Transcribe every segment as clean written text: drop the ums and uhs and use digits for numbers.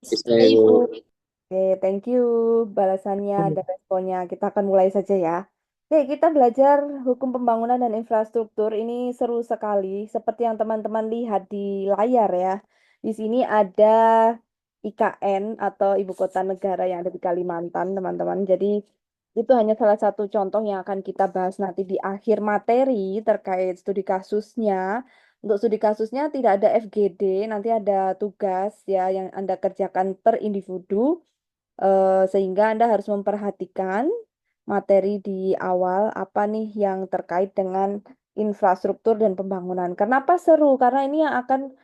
Bisa Bisa, Ibu. Ibu. Oke, thank you balasannya dan responnya. Kita akan mulai saja ya. Oke, kita belajar hukum pembangunan dan infrastruktur. Ini seru sekali, seperti yang teman-teman lihat di layar ya. Di sini ada IKN atau Ibu Kota Negara yang ada di Kalimantan, teman-teman. Jadi itu hanya salah satu contoh yang akan kita bahas nanti di akhir materi terkait studi kasusnya. Untuk studi kasusnya tidak ada FGD, nanti ada tugas ya yang Anda kerjakan per individu, sehingga Anda harus memperhatikan materi di awal apa nih yang terkait dengan infrastruktur dan pembangunan. Kenapa seru? Karena ini yang akan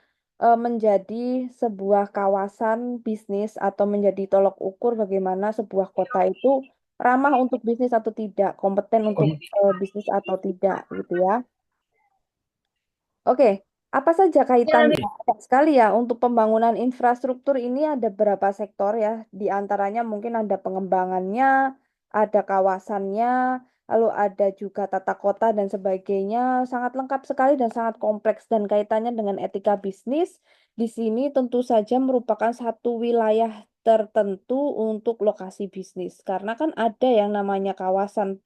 menjadi sebuah kawasan bisnis atau menjadi tolok ukur bagaimana sebuah kota itu ramah untuk bisnis atau tidak, kompeten untuk bisnis atau tidak, gitu ya. Oke, apa saja kaitannya? Banyak sekali ya untuk pembangunan infrastruktur ini ada beberapa sektor ya. Di antaranya mungkin ada pengembangannya, ada kawasannya, lalu ada juga tata kota dan sebagainya. Sangat lengkap sekali dan sangat kompleks dan kaitannya dengan etika bisnis. Di sini tentu saja merupakan satu wilayah tertentu untuk lokasi bisnis. Karena kan ada yang namanya kawasan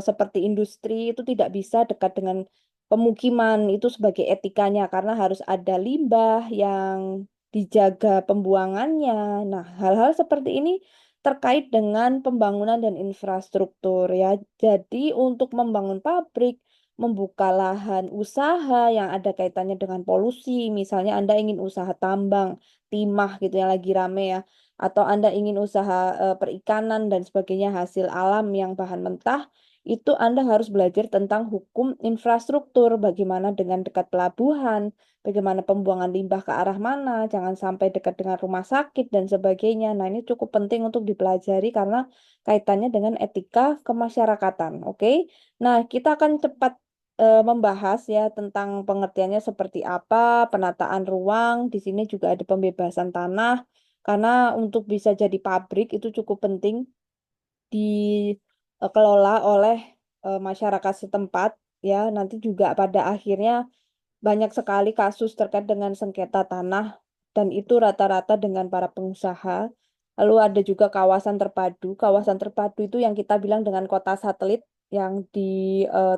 seperti industri itu tidak bisa dekat dengan pemukiman itu sebagai etikanya karena harus ada limbah yang dijaga pembuangannya. Nah, hal-hal seperti ini terkait dengan pembangunan dan infrastruktur ya. Jadi untuk membangun pabrik, membuka lahan usaha yang ada kaitannya dengan polusi, misalnya Anda ingin usaha tambang, timah gitu yang lagi rame ya, atau Anda ingin usaha perikanan dan sebagainya hasil alam yang bahan mentah itu Anda harus belajar tentang hukum infrastruktur, bagaimana dengan dekat pelabuhan, bagaimana pembuangan limbah ke arah mana, jangan sampai dekat dengan rumah sakit dan sebagainya. Nah, ini cukup penting untuk dipelajari karena kaitannya dengan etika kemasyarakatan. Oke, nah kita akan cepat membahas ya tentang pengertiannya seperti apa, penataan ruang. Di sini juga ada pembebasan tanah, karena untuk bisa jadi pabrik itu cukup penting dikelola oleh masyarakat setempat ya. Nanti juga pada akhirnya banyak sekali kasus terkait dengan sengketa tanah dan itu rata-rata dengan para pengusaha. Lalu ada juga kawasan terpadu. Kawasan terpadu itu yang kita bilang dengan kota satelit yang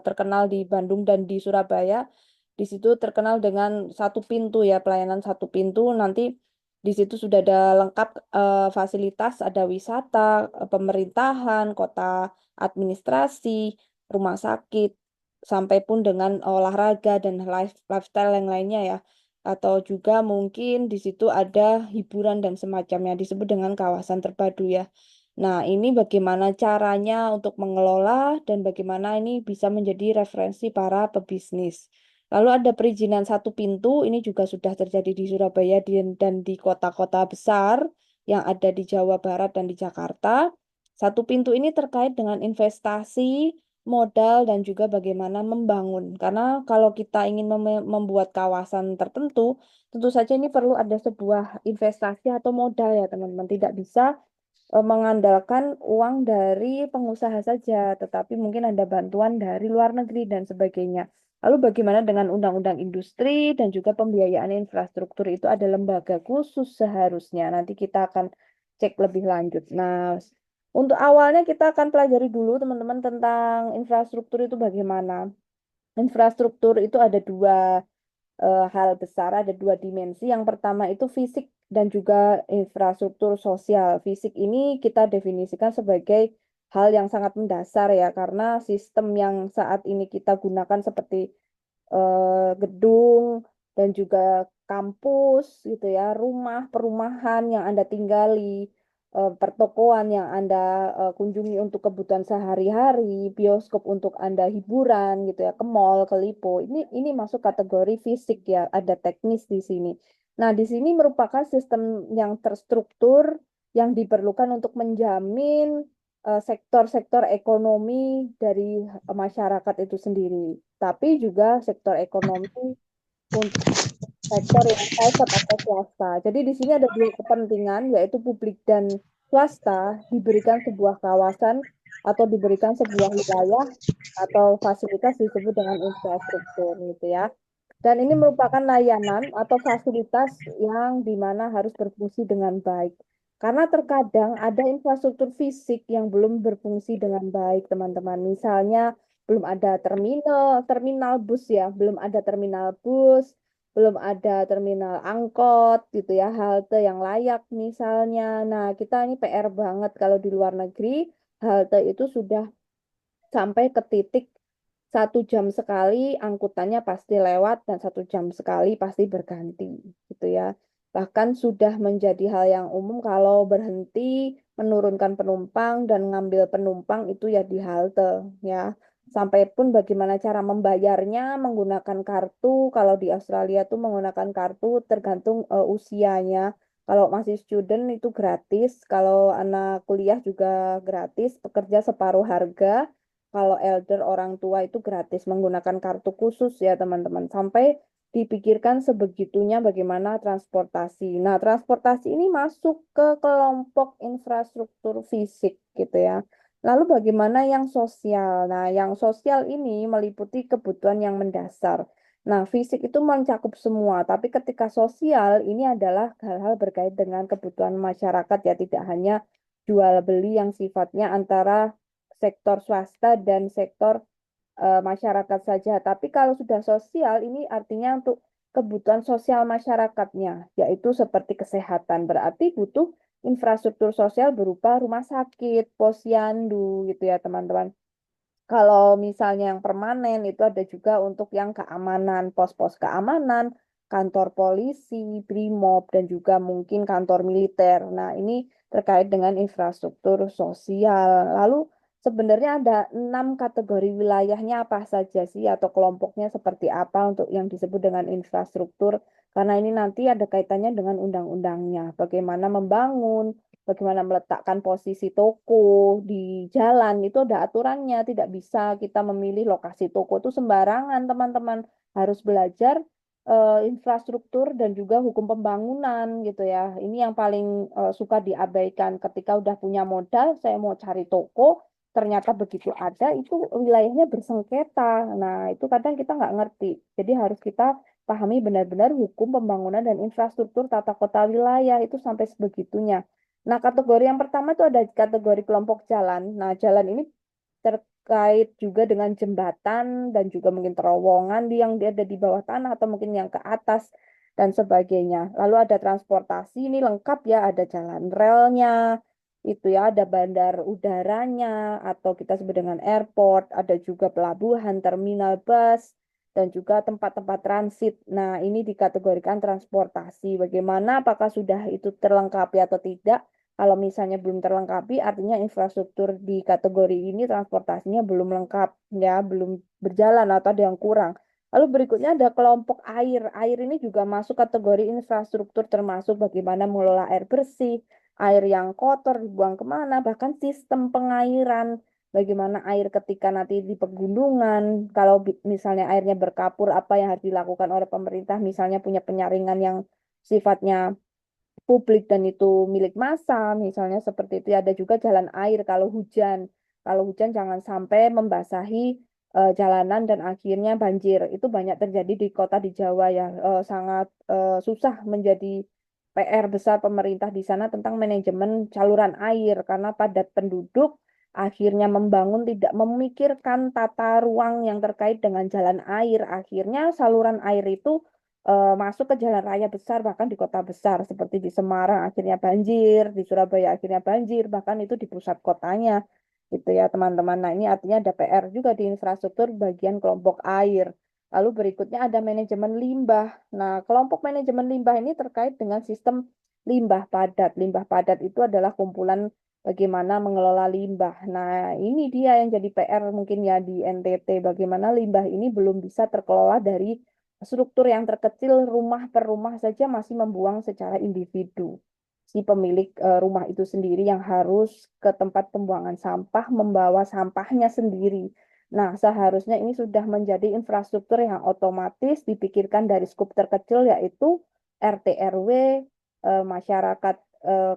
terkenal di Bandung dan di Surabaya. Di situ terkenal dengan satu pintu ya, pelayanan satu pintu. Nanti di situ sudah ada lengkap fasilitas, ada wisata, pemerintahan, kota administrasi, rumah sakit, sampai pun dengan olahraga dan lifestyle yang lainnya ya. Atau juga mungkin di situ ada hiburan dan semacamnya disebut dengan kawasan terpadu ya. Nah, ini bagaimana caranya untuk mengelola dan bagaimana ini bisa menjadi referensi para pebisnis. Lalu ada perizinan satu pintu, ini juga sudah terjadi di Surabaya dan di kota-kota besar yang ada di Jawa Barat dan di Jakarta. Satu pintu ini terkait dengan investasi, modal, dan juga bagaimana membangun. Karena kalau kita ingin membuat kawasan tertentu, tentu saja ini perlu ada sebuah investasi atau modal ya teman-teman. Tidak bisa mengandalkan uang dari pengusaha saja, tetapi mungkin ada bantuan dari luar negeri dan sebagainya. Lalu bagaimana dengan undang-undang industri dan juga pembiayaan infrastruktur itu ada lembaga khusus seharusnya. Nanti kita akan cek lebih lanjut. Nah, untuk awalnya kita akan pelajari dulu teman-teman tentang infrastruktur itu bagaimana. Infrastruktur itu ada dua hal besar, ada dua dimensi. Yang pertama itu fisik dan juga infrastruktur sosial. Fisik ini kita definisikan sebagai hal yang sangat mendasar ya, karena sistem yang saat ini kita gunakan seperti gedung dan juga kampus gitu ya, rumah, perumahan yang Anda tinggali, pertokoan yang Anda kunjungi untuk kebutuhan sehari-hari, bioskop untuk Anda hiburan gitu ya, ke mall, ke Lipo. Ini masuk kategori fisik ya, ada teknis di sini. Nah, di sini merupakan sistem yang terstruktur yang diperlukan untuk menjamin sektor-sektor ekonomi dari masyarakat itu sendiri, tapi juga sektor ekonomi untuk sektor yang private atau swasta. Jadi di sini ada dua kepentingan, yaitu publik dan swasta, diberikan sebuah kawasan atau diberikan sebuah wilayah atau fasilitas disebut dengan infrastruktur gitu ya. Dan ini merupakan layanan atau fasilitas yang dimana harus berfungsi dengan baik. Karena terkadang ada infrastruktur fisik yang belum berfungsi dengan baik, teman-teman. Misalnya belum ada terminal bus ya, belum ada terminal bus, belum ada terminal angkot gitu ya, halte yang layak misalnya. Nah, kita ini PR banget kalau di luar negeri, halte itu sudah sampai ke titik 1 jam sekali angkutannya pasti lewat dan 1 jam sekali pasti berganti gitu ya. Bahkan sudah menjadi hal yang umum kalau berhenti menurunkan penumpang dan ngambil penumpang itu ya di halte ya. Sampai pun bagaimana cara membayarnya menggunakan kartu. Kalau di Australia tuh menggunakan kartu tergantung usianya. Kalau masih student itu gratis, kalau anak kuliah juga gratis, pekerja separuh harga. Kalau elder orang tua itu gratis menggunakan kartu khusus ya teman-teman. Sampai dipikirkan sebegitunya bagaimana transportasi. Nah, transportasi ini masuk ke kelompok infrastruktur fisik gitu ya. Lalu bagaimana yang sosial? Nah, yang sosial ini meliputi kebutuhan yang mendasar. Nah, fisik itu mencakup semua, tapi ketika sosial ini adalah hal-hal berkait dengan kebutuhan masyarakat ya, tidak hanya jual beli yang sifatnya antara sektor swasta dan sektor masyarakat saja. Tapi kalau sudah sosial, ini artinya untuk kebutuhan sosial masyarakatnya, yaitu seperti kesehatan. Berarti butuh infrastruktur sosial berupa rumah sakit, posyandu, gitu ya teman-teman. Kalau misalnya yang permanen itu ada juga untuk yang keamanan, pos-pos keamanan, kantor polisi, BRIMOB, dan juga mungkin kantor militer. Nah, ini terkait dengan infrastruktur sosial. Lalu sebenarnya ada 6 kategori wilayahnya apa saja sih atau kelompoknya seperti apa untuk yang disebut dengan infrastruktur. Karena ini nanti ada kaitannya dengan undang-undangnya. Bagaimana membangun, bagaimana meletakkan posisi toko di jalan itu ada aturannya. Tidak bisa kita memilih lokasi toko itu sembarangan, teman-teman. Harus belajar infrastruktur dan juga hukum pembangunan gitu ya. Ini yang paling suka diabaikan ketika udah punya modal, saya mau cari toko, ternyata begitu ada itu wilayahnya bersengketa. Nah, itu kadang kita nggak ngerti. Jadi harus kita pahami benar-benar hukum pembangunan dan infrastruktur tata kota wilayah itu sampai sebegitunya. Nah, kategori yang pertama itu ada kategori kelompok jalan. Nah, jalan ini terkait juga dengan jembatan dan juga mungkin terowongan yang dia ada di bawah tanah atau mungkin yang ke atas dan sebagainya. Lalu ada transportasi ini lengkap ya, ada jalan relnya, itu ya ada bandar udaranya atau kita sebut dengan airport, ada juga pelabuhan, terminal bus dan juga tempat-tempat transit. Nah, ini dikategorikan transportasi. Bagaimana apakah sudah itu terlengkapi atau tidak? Kalau misalnya belum terlengkapi, artinya infrastruktur di kategori ini transportasinya belum lengkap, ya, belum berjalan atau ada yang kurang. Lalu berikutnya ada kelompok air. Air ini juga masuk kategori infrastruktur termasuk bagaimana mengelola air bersih, air yang kotor dibuang kemana, bahkan sistem pengairan. Bagaimana air ketika nanti di pegunungan, kalau misalnya airnya berkapur, apa yang harus dilakukan oleh pemerintah, misalnya punya penyaringan yang sifatnya publik dan itu milik massal, misalnya seperti itu. Ada juga jalan air kalau hujan. Kalau hujan jangan sampai membasahi jalanan dan akhirnya banjir. Itu banyak terjadi di kota di Jawa ya. Sangat susah menjadi PR besar pemerintah di sana tentang manajemen saluran air karena padat penduduk akhirnya membangun tidak memikirkan tata ruang yang terkait dengan jalan air. Akhirnya saluran air itu masuk ke jalan raya besar bahkan di kota besar seperti di Semarang akhirnya banjir, di Surabaya akhirnya banjir, bahkan itu di pusat kotanya gitu ya teman-teman. Nah, ini artinya ada PR juga di infrastruktur bagian kelompok air. Lalu berikutnya ada manajemen limbah. Nah, kelompok manajemen limbah ini terkait dengan sistem limbah padat. Limbah padat itu adalah kumpulan bagaimana mengelola limbah. Nah, ini dia yang jadi PR mungkin ya di NTT, bagaimana limbah ini belum bisa terkelola dari struktur yang terkecil rumah per rumah saja masih membuang secara individu. Si pemilik rumah itu sendiri yang harus ke tempat pembuangan sampah membawa sampahnya sendiri. Nah, seharusnya ini sudah menjadi infrastruktur yang otomatis dipikirkan dari skup terkecil yaitu RT RW, masyarakat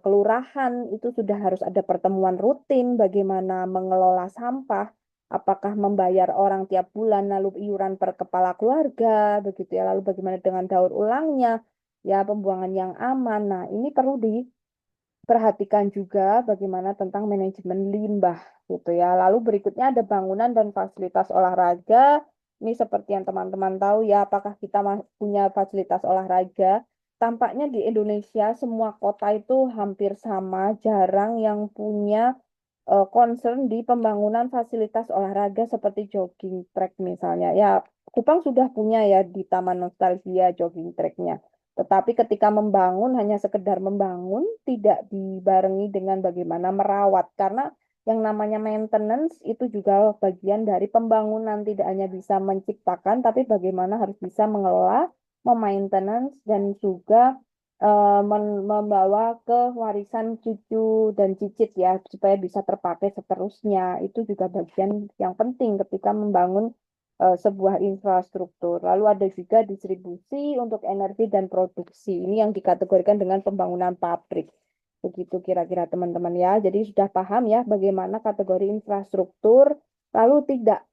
kelurahan itu sudah harus ada pertemuan rutin bagaimana mengelola sampah apakah membayar orang tiap bulan, lalu iuran per kepala keluarga, begitu ya. Lalu bagaimana dengan daur ulangnya, ya pembuangan yang aman. Nah, ini perlu diperhatikan juga bagaimana tentang manajemen limbah, gitu ya. Lalu berikutnya ada bangunan dan fasilitas olahraga. Ini seperti yang teman-teman tahu ya, apakah kita punya fasilitas olahraga? Tampaknya di Indonesia semua kota itu hampir sama, jarang yang punya concern di pembangunan fasilitas olahraga seperti jogging track misalnya. Ya, Kupang sudah punya ya di Taman Nostalgia jogging tracknya. Tetapi ketika membangun hanya sekedar membangun, tidak dibarengi dengan bagaimana merawat. Karena yang namanya maintenance itu juga bagian dari pembangunan. Tidak hanya bisa menciptakan, tapi bagaimana harus bisa mengelola, memaintenance, dan juga membawa ke warisan cucu dan cicit ya supaya bisa terpakai seterusnya. Itu juga bagian yang penting ketika membangun sebuah infrastruktur. Lalu ada juga distribusi untuk energi dan produksi. Ini yang dikategorikan dengan pembangunan pabrik. Begitu kira-kira teman-teman ya. Jadi sudah paham ya bagaimana kategori infrastruktur. Lalu tidak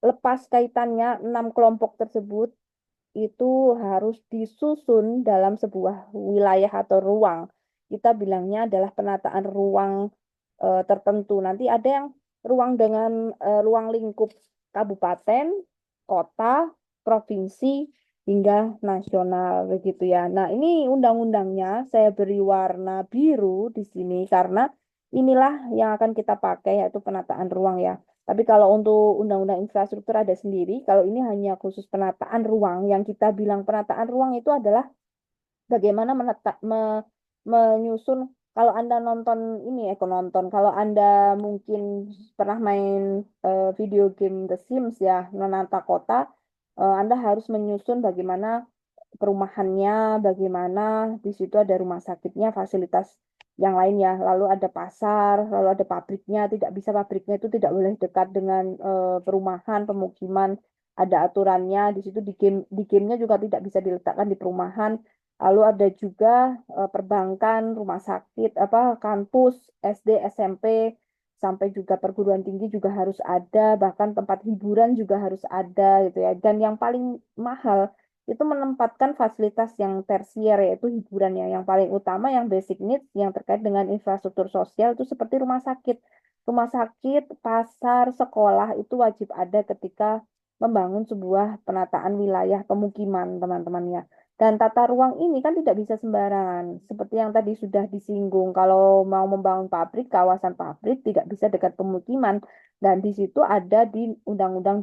lepas kaitannya 6 kelompok tersebut itu harus disusun dalam sebuah wilayah atau ruang. Kita bilangnya adalah penataan ruang tertentu. Nanti ada yang ruang dengan ruang lingkup kabupaten, kota, provinsi, hingga nasional begitu ya. Nah, ini undang-undangnya saya beri warna biru di sini karena inilah yang akan kita pakai yaitu penataan ruang ya. Tapi kalau untuk undang-undang infrastruktur ada sendiri, kalau ini hanya khusus penataan ruang, yang kita bilang penataan ruang itu adalah bagaimana menyusun. Kalau Anda nonton ini, nonton, kalau Anda mungkin pernah main video game The Sims ya, menata kota, Anda harus menyusun bagaimana perumahannya, bagaimana di situ ada rumah sakitnya, fasilitas yang lain ya. Lalu ada pasar, lalu ada pabriknya. Tidak bisa pabriknya itu tidak boleh dekat dengan perumahan, pemukiman. Ada aturannya di situ di gamenya juga tidak bisa diletakkan di perumahan. Lalu ada juga perbankan, rumah sakit, apa kampus, SD, SMP, sampai juga perguruan tinggi juga harus ada, bahkan tempat hiburan juga harus ada gitu ya. Dan yang paling mahal itu menempatkan fasilitas yang tersier yaitu hiburan ya. Yang paling utama yang basic needs yang terkait dengan infrastruktur sosial itu seperti rumah sakit. Rumah sakit, pasar, sekolah itu wajib ada ketika membangun sebuah penataan wilayah pemukiman, teman-teman ya. Dan tata ruang ini kan tidak bisa sembarangan. Seperti yang tadi sudah disinggung, kalau mau membangun pabrik, kawasan pabrik tidak bisa dekat pemukiman. Dan di situ ada di Undang-Undang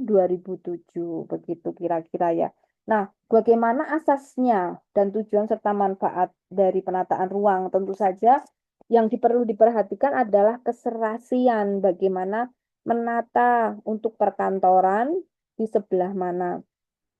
26 2007, begitu kira-kira ya. Nah, bagaimana asasnya dan tujuan serta manfaat dari penataan ruang? Tentu saja yang perlu diperhatikan adalah keserasian, bagaimana menata untuk perkantoran di sebelah mana,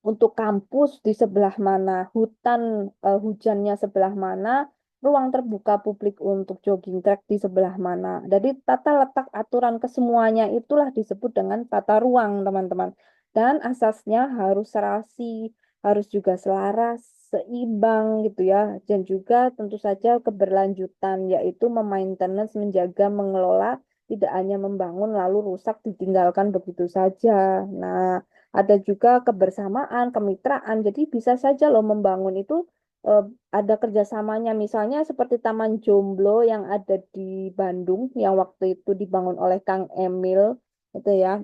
untuk kampus di sebelah mana, hutan hujannya sebelah mana, ruang terbuka publik untuk jogging track di sebelah mana. Jadi tata letak aturan kesemuanya itulah disebut dengan tata ruang, teman-teman. Dan asasnya harus serasi, harus juga selaras, seimbang gitu ya. Dan juga tentu saja keberlanjutan, yaitu memaintenance, menjaga, mengelola, tidak hanya membangun lalu rusak ditinggalkan begitu saja. Nah, ada juga kebersamaan, kemitraan. Jadi bisa saja loh membangun itu eh, ada kerjasamanya. Misalnya seperti Taman Jomblo yang ada di Bandung yang waktu itu dibangun oleh Kang Emil itu ya,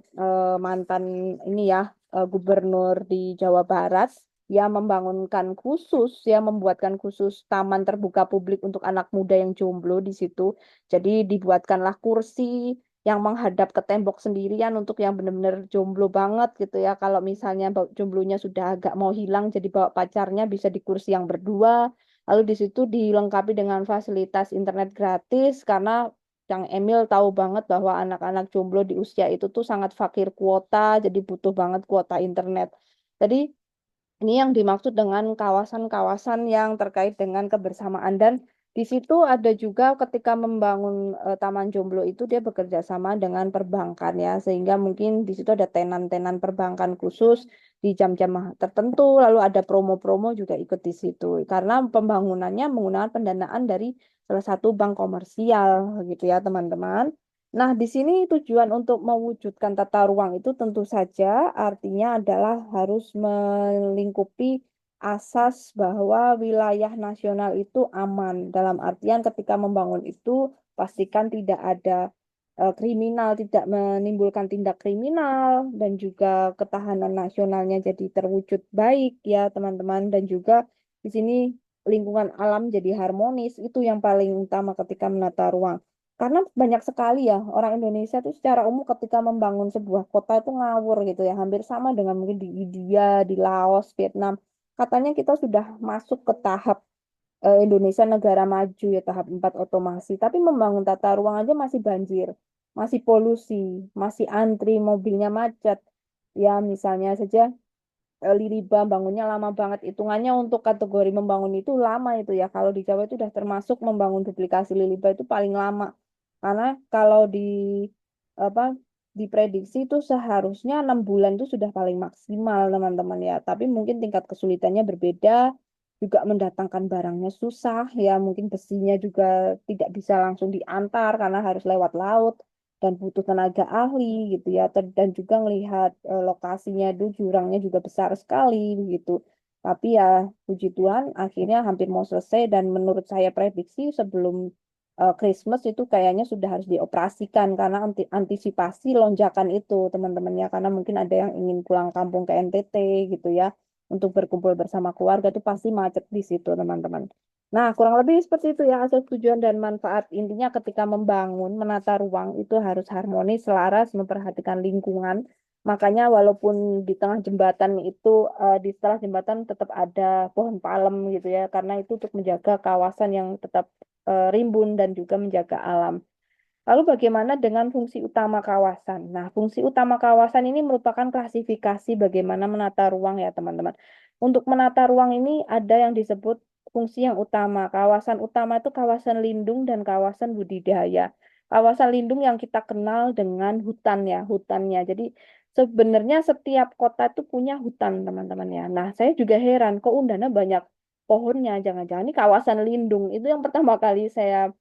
mantan ini ya, gubernur di Jawa Barat. Ya membangunkan khusus, ya membuatkan khusus taman terbuka publik untuk anak muda yang jomblo di situ. Jadi dibuatkanlah kursi yang menghadap ke tembok sendirian untuk yang benar-benar jomblo banget gitu ya. Kalau misalnya jomblonya sudah agak mau hilang, jadi bawa pacarnya bisa di kursi yang berdua. Lalu di situ dilengkapi dengan fasilitas internet gratis karena Kang Emil tahu banget bahwa anak-anak jomblo di usia itu tuh sangat fakir kuota, jadi butuh banget kuota internet. Jadi ini yang dimaksud dengan kawasan-kawasan yang terkait dengan kebersamaan dan di situ ada juga ketika membangun Taman Jomblo itu dia bekerja sama dengan perbankan ya sehingga mungkin di situ ada tenan-tenan perbankan khusus di jam-jam tertentu lalu ada promo-promo juga ikut di situ karena pembangunannya menggunakan pendanaan dari salah satu bank komersial gitu ya teman-teman. Nah, di sini tujuan untuk mewujudkan tata ruang itu tentu saja artinya adalah harus melingkupi asas bahwa wilayah nasional itu aman. Dalam artian ketika membangun itu pastikan tidak ada kriminal, tidak menimbulkan tindak kriminal dan juga ketahanan nasionalnya jadi terwujud baik ya teman-teman, dan juga di sini lingkungan alam jadi harmonis. Itu yang paling utama ketika menata ruang. Karena banyak sekali ya orang Indonesia tuh secara umum ketika membangun sebuah kota itu ngawur gitu ya. Hampir sama dengan mungkin di India, di Laos, Vietnam. Katanya kita sudah masuk ke tahap Indonesia negara maju ya, tahap 4 otomasi. Tapi membangun tata ruang aja masih banjir, masih polusi, masih antri, mobilnya macet. Ya misalnya saja Liriba bangunnya lama banget. Hitungannya untuk kategori membangun itu lama itu ya. Kalau di Jawa itu udah termasuk membangun duplikasi Liriba itu paling lama. Karena kalau di apa diprediksi itu seharusnya 6 bulan itu sudah paling maksimal teman-teman ya. Tapi mungkin tingkat kesulitannya berbeda. Juga mendatangkan barangnya susah ya. Mungkin besinya juga tidak bisa langsung diantar karena harus lewat laut dan butuh tenaga ahli gitu ya. Dan juga melihat lokasinya itu jurangnya juga besar sekali begitu. Tapi ya puji Tuhan akhirnya hampir mau selesai, dan menurut saya prediksi sebelum Christmas itu kayaknya sudah harus dioperasikan karena antisipasi lonjakan itu teman-teman ya, karena mungkin ada yang ingin pulang kampung ke NTT gitu ya untuk berkumpul bersama keluarga, itu pasti macet di situ teman-teman. Nah, kurang lebih seperti itu ya asal tujuan dan manfaat. Intinya ketika membangun, menata ruang itu harus harmonis, selaras, memperhatikan lingkungan. Makanya walaupun di tengah jembatan itu, di setelah jembatan tetap ada pohon palem gitu ya, karena itu untuk menjaga kawasan yang tetap rimbun dan juga menjaga alam. Lalu bagaimana dengan fungsi utama kawasan? Nah, fungsi utama kawasan ini merupakan klasifikasi bagaimana menata ruang ya, teman-teman. Untuk menata ruang ini ada yang disebut fungsi yang utama. Kawasan utama itu kawasan lindung dan kawasan budidaya. Kawasan lindung yang kita kenal dengan hutan ya, hutannya. Jadi sebenarnya setiap kota itu punya hutan, teman-teman ya. Nah, saya juga heran kok Undana banyak pohonnya. Jangan-jangan ini kawasan lindung. Itu yang pertama kali saya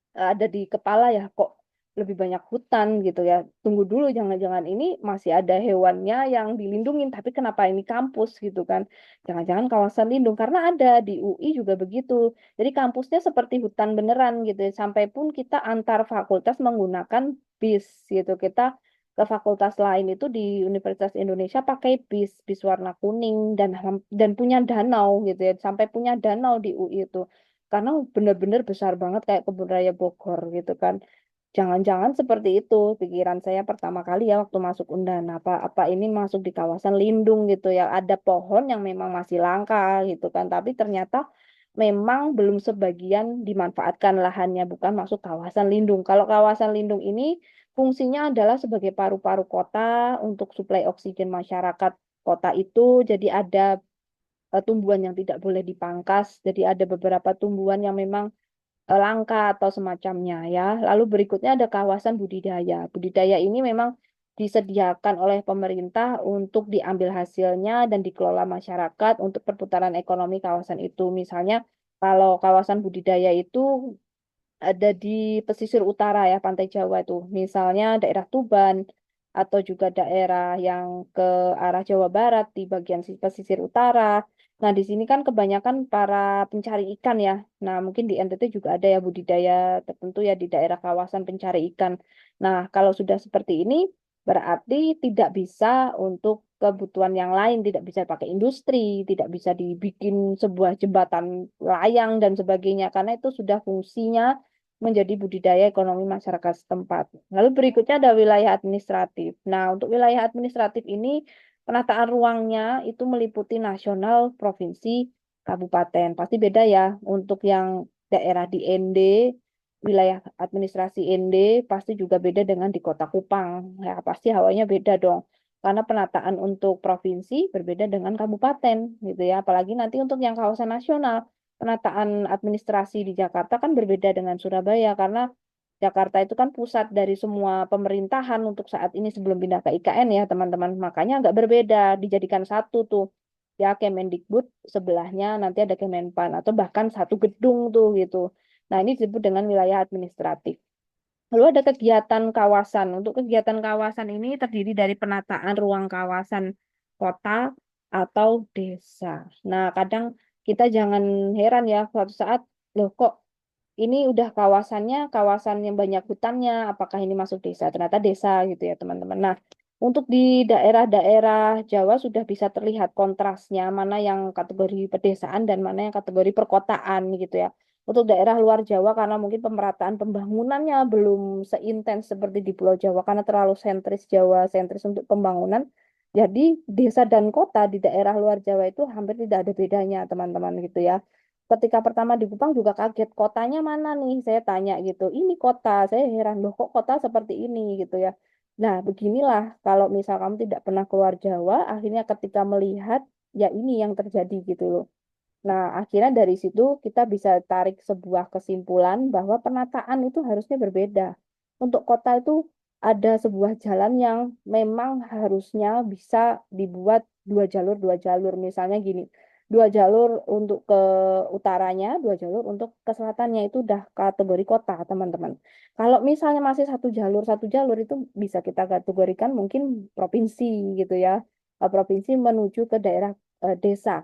ada di kepala ya, kok lebih banyak hutan gitu ya. Tunggu dulu, jangan-jangan ini masih ada hewannya yang dilindungin, tapi kenapa ini kampus gitu kan? Jangan-jangan kawasan lindung, karena ada di UI juga begitu. Jadi kampusnya seperti hutan beneran gitu ya. Sampai pun kita antar fakultas menggunakan bis gitu. Kita ke fakultas lain itu di Universitas Indonesia pakai bis warna kuning dan punya danau gitu ya. Sampai punya danau di UI itu karena benar-benar besar banget kayak kebun raya Bogor gitu kan. Jangan-jangan seperti itu pikiran saya pertama kali ya waktu masuk Undan. Apa ini masuk di kawasan lindung gitu ya. Ada pohon yang memang masih langka gitu kan. Tapi ternyata memang belum sebagian dimanfaatkan lahannya, bukan masuk kawasan lindung. Kalau kawasan lindung ini fungsinya adalah sebagai paru-paru kota untuk suplai oksigen masyarakat kota itu. Jadi ada tumbuhan yang tidak boleh dipangkas. Jadi ada beberapa tumbuhan yang memang langka atau semacamnya ya. Lalu berikutnya ada kawasan budidaya. Budidaya ini memang disediakan oleh pemerintah untuk diambil hasilnya dan dikelola masyarakat untuk perputaran ekonomi kawasan itu. Misalnya kalau kawasan budidaya itu ada di pesisir utara ya, Pantai Jawa itu. Misalnya daerah Tuban atau juga daerah yang ke arah Jawa Barat di bagian pesisir utara. Nah, di sini kan kebanyakan para pencari ikan ya. Nah, mungkin di NTT juga ada ya budidaya tertentu ya di daerah kawasan pencari ikan. Nah, kalau sudah seperti ini berarti tidak bisa untuk kebutuhan yang lain, tidak bisa pakai industri, tidak bisa dibikin sebuah jembatan layang dan sebagainya karena itu sudah fungsinya menjadi budidaya ekonomi masyarakat setempat. Lalu berikutnya ada wilayah administratif. Nah, untuk wilayah administratif ini penataan ruangnya itu meliputi nasional, provinsi, kabupaten. Pasti beda ya. Untuk yang daerah di ND, wilayah administrasi ND pasti juga beda dengan di Kota Kupang. Ya, pasti hawanya beda dong. Karena penataan untuk provinsi berbeda dengan kabupaten gitu ya. Apalagi nanti untuk yang kawasan nasional, penataan administrasi di Jakarta kan berbeda dengan Surabaya karena Jakarta itu kan pusat dari semua pemerintahan untuk saat ini sebelum pindah ke IKN ya teman-teman. Makanya agak berbeda, dijadikan satu tuh. Ya Kemendikbud sebelahnya nanti ada Kemenpan atau bahkan satu gedung tuh gitu. Nah ini disebut dengan wilayah administratif. Lalu ada kegiatan kawasan. Untuk kegiatan kawasan ini terdiri dari penataan ruang kawasan kota atau desa. Nah, kadang kita jangan heran ya, suatu saat, loh kok ini udah kawasannya, kawasan yang banyak hutannya, apakah ini masuk desa? Ternyata desa gitu ya teman-teman. Nah, untuk di daerah-daerah Jawa sudah bisa terlihat kontrasnya, mana yang kategori pedesaan dan mana yang kategori perkotaan gitu ya. Untuk daerah luar Jawa karena mungkin pemerataan pembangunannya belum seintens seperti di Pulau Jawa karena terlalu sentris Jawa, sentris untuk pembangunan. Jadi desa dan kota di daerah luar Jawa itu hampir tidak ada bedanya teman-teman gitu ya. Ketika pertama di Kupang juga kaget, kotanya mana nih? Saya tanya gitu. Ini kota, saya heran loh kok kota seperti ini gitu ya. Nah, beginilah kalau misal kamu tidak pernah keluar Jawa, akhirnya ketika melihat ya ini yang terjadi gitu loh. Nah, akhirnya dari situ kita bisa tarik sebuah kesimpulan bahwa penataan itu harusnya berbeda. Untuk kota itu ada sebuah jalan yang memang harusnya bisa dibuat dua jalur. Misalnya gini, dua jalur untuk ke utaranya, dua jalur untuk ke selatannya itu udah kategori kota, teman-teman. Kalau misalnya masih satu jalur itu bisa kita kategorikan mungkin provinsi gitu ya. Provinsi menuju ke daerah desa.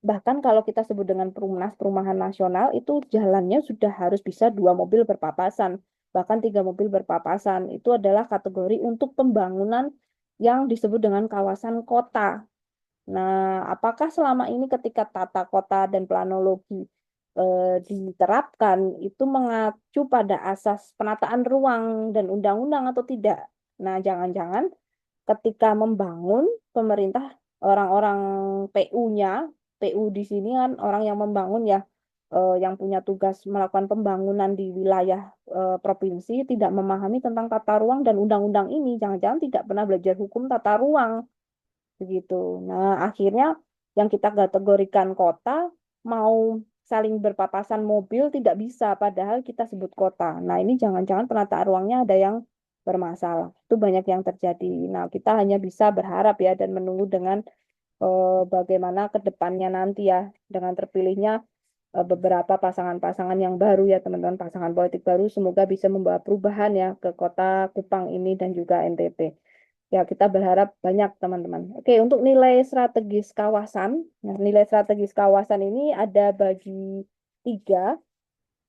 Bahkan kalau kita sebut dengan Perumnas, Perumahan Nasional, itu jalannya sudah harus bisa dua mobil berpapasan, bahkan tiga mobil berpapasan. Itu adalah kategori untuk pembangunan yang disebut dengan kawasan kota. Nah, apakah selama ini ketika tata kota dan planologi diterapkan, itu mengacu pada asas penataan ruang dan undang-undang atau tidak? Nah, jangan-jangan ketika membangun pemerintah orang-orang PU-nya, PU di sini kan orang yang membangun ya, yang punya tugas melakukan pembangunan di wilayah provinsi tidak memahami tentang tata ruang dan undang-undang ini, jangan-jangan tidak pernah belajar hukum tata ruang begitu. Nah, akhirnya yang kita kategorikan kota mau saling berpapasan mobil tidak bisa, padahal kita sebut kota. Nah, ini jangan-jangan penataan ruangnya ada yang bermasalah. Itu banyak yang terjadi. Nah, kita hanya bisa berharap ya dan menunggu dengan bagaimana ke depannya nanti ya dengan terpilihnya beberapa pasangan-pasangan yang baru ya teman-teman, pasangan politik baru semoga bisa membawa perubahan ya ke kota Kupang ini dan juga NTT. Ya, kita berharap banyak teman-teman. Oke, untuk nilai strategis kawasan, nah nilai strategis kawasan ini ada bagi tiga,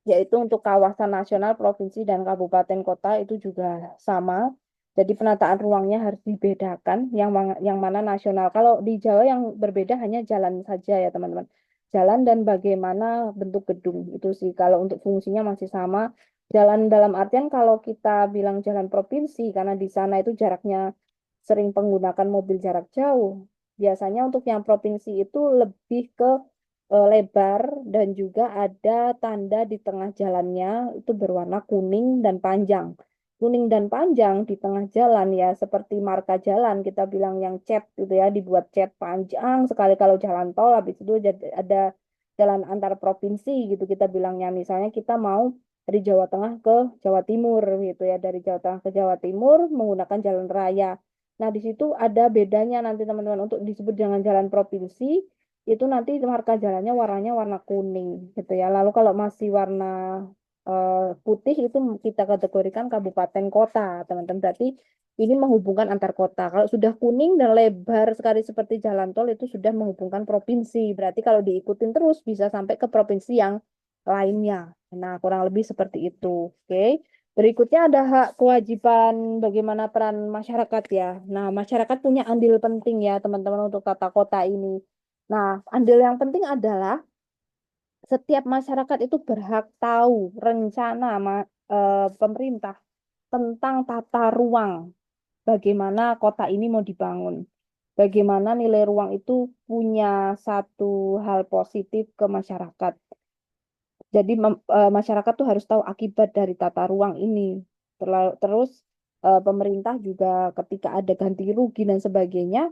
yaitu untuk kawasan nasional, provinsi, dan kabupaten kota itu juga sama. Jadi penataan ruangnya harus dibedakan, yang mana nasional. Kalau di Jawa yang berbeda hanya jalan saja ya teman-teman. Jalan dan bagaimana bentuk gedung itu sih. Kalau untuk fungsinya masih sama. Jalan dalam artian kalau kita bilang jalan provinsi, karena di sana itu jaraknya sering menggunakan mobil jarak jauh. Biasanya untuk yang provinsi itu lebih ke lebar dan juga ada tanda di tengah jalannya itu berwarna kuning dan panjang. Kuning dan panjang di tengah jalan ya seperti marka jalan kita bilang yang cat gitu ya dibuat cat panjang sekali kalau jalan tol habis itu ada jalan antar provinsi gitu kita bilangnya misalnya kita mau dari Jawa Tengah ke Jawa Timur gitu ya dari Jawa Tengah ke Jawa Timur menggunakan jalan raya. Nah, di situ ada bedanya nanti teman-teman untuk disebut dengan jalan provinsi itu nanti marka jalannya warnanya warna kuning gitu ya. Lalu kalau masih warna putih itu kita kategorikan kabupaten kota, teman-teman. Berarti ini menghubungkan antar kota. Kalau sudah kuning dan lebar sekali seperti jalan tol itu sudah menghubungkan provinsi. Berarti kalau diikutin terus bisa sampai ke provinsi yang lainnya. Nah, kurang lebih seperti itu. Oke. Berikutnya ada hak kewajiban bagaimana peran masyarakat ya. Nah, masyarakat punya andil penting ya teman-teman untuk tata kota ini. Nah, andil yang penting adalah setiap masyarakat itu berhak tahu rencana pemerintah tentang tata ruang, bagaimana kota ini mau dibangun. Bagaimana nilai ruang itu punya satu hal positif ke masyarakat. Jadi masyarakat tuh harus tahu akibat dari tata ruang ini. Terus pemerintah juga ketika ada ganti rugi dan sebagainya,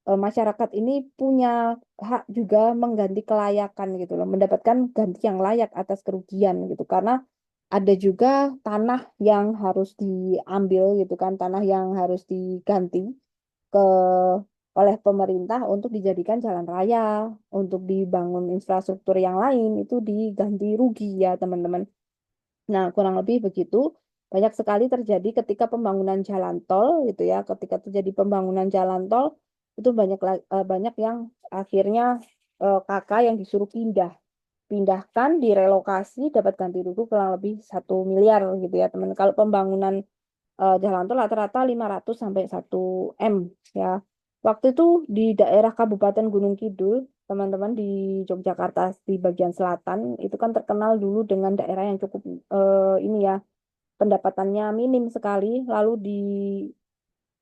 masyarakat ini punya hak juga mengganti kelayakan gitu loh, mendapatkan ganti yang layak atas kerugian gitu. Karena ada juga tanah yang harus diambil gitu kan, tanah yang harus diganti ke oleh pemerintah untuk dijadikan jalan raya, untuk dibangun infrastruktur yang lain itu diganti rugi ya teman-teman. Nah, kurang lebih begitu. banyak sekali terjadi ketika pembangunan jalan tol gitu ya. Ketika terjadi pembangunan jalan tol itu banyak yang akhirnya kakak yang disuruh pindahkan, direlokasi, dapat ganti rugi kurang lebih 1 miliar gitu ya teman. Kalau pembangunan jalan tol rata-rata 500 sampai 1 M ya. Waktu itu di daerah Kabupaten Gunung Kidul, teman-teman di Yogyakarta di bagian selatan itu kan terkenal dulu dengan daerah yang cukup ini ya pendapatannya minim sekali, lalu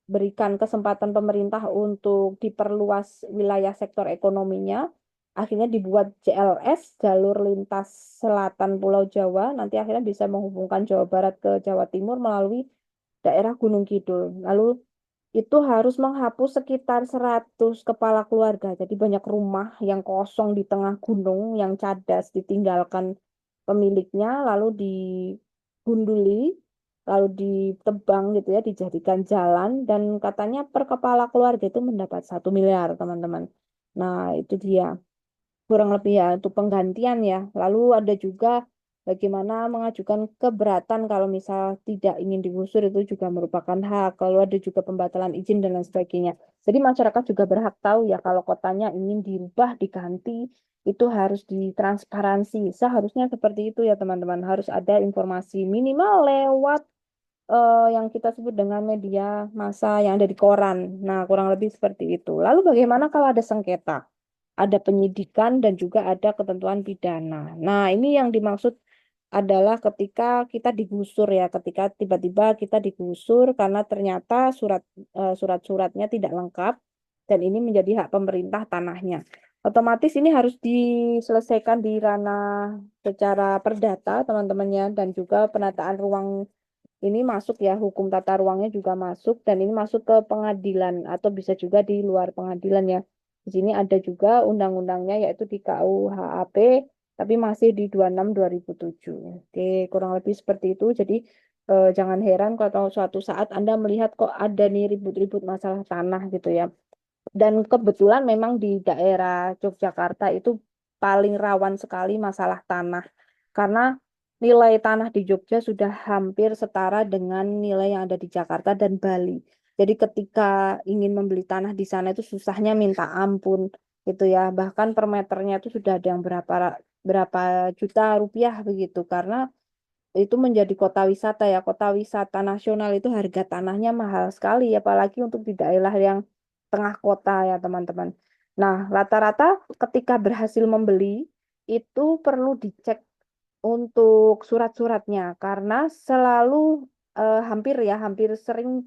diberikan kesempatan pemerintah untuk diperluas wilayah sektor ekonominya. Akhirnya dibuat JLS, Jalur Lintas Selatan Pulau Jawa, nanti akhirnya bisa menghubungkan Jawa Barat ke Jawa Timur melalui daerah Gunung Kidul. Lalu itu harus menghapus sekitar 100 kepala keluarga. Jadi banyak rumah yang kosong di tengah gunung yang cadas ditinggalkan pemiliknya, lalu digunduli, lalu ditebang gitu ya, dijadikan jalan dan katanya per kepala keluarga itu mendapat 1 miliar, teman-teman. Nah, itu dia kurang lebih ya untuk penggantian ya. Lalu ada juga bagaimana mengajukan keberatan kalau misal tidak ingin digusur itu juga merupakan hak. Lalu ada juga pembatalan izin dan lain sebagainya. Jadi masyarakat juga berhak tahu ya kalau kotanya ingin dirubah, diganti, itu harus ditransparansi. Seharusnya seperti itu ya teman-teman. Harus ada informasi minimal lewat yang kita sebut dengan media massa yang ada di koran. Nah, kurang lebih seperti itu. Lalu bagaimana kalau ada sengketa? Ada penyidikan dan juga ada ketentuan pidana. Nah, ini yang dimaksud adalah ketika kita digusur ya, ketika tiba-tiba kita digusur karena ternyata surat-suratnya tidak lengkap dan ini menjadi hak pemerintah tanahnya. Otomatis ini harus diselesaikan di ranah secara perdata, teman-temannya, dan juga penataan ruang ini masuk ya, hukum tata ruangnya juga masuk dan ini masuk ke pengadilan atau bisa juga di luar pengadilan ya. Di sini ada juga undang-undangnya yaitu di KUHP tapi masih di 26 2007. Oke, kurang lebih seperti itu. Jadi jangan heran kalau suatu saat Anda melihat kok ada nih ribut-ribut masalah tanah gitu ya. Dan kebetulan memang di daerah Yogyakarta itu paling rawan sekali masalah tanah. Karena nilai tanah di Jogja sudah hampir setara dengan nilai yang ada di Jakarta dan Bali. Jadi ketika ingin membeli tanah di sana itu susahnya minta ampun gitu ya. Bahkan per meternya itu sudah ada yang berapa juta rupiah begitu. Karena itu menjadi kota wisata ya. Kota wisata nasional itu harga tanahnya mahal sekali, apalagi untuk di daerah yang tengah kota ya teman-teman. Nah, rata-rata ketika berhasil membeli itu perlu dicek untuk surat-suratnya karena selalu hampir sering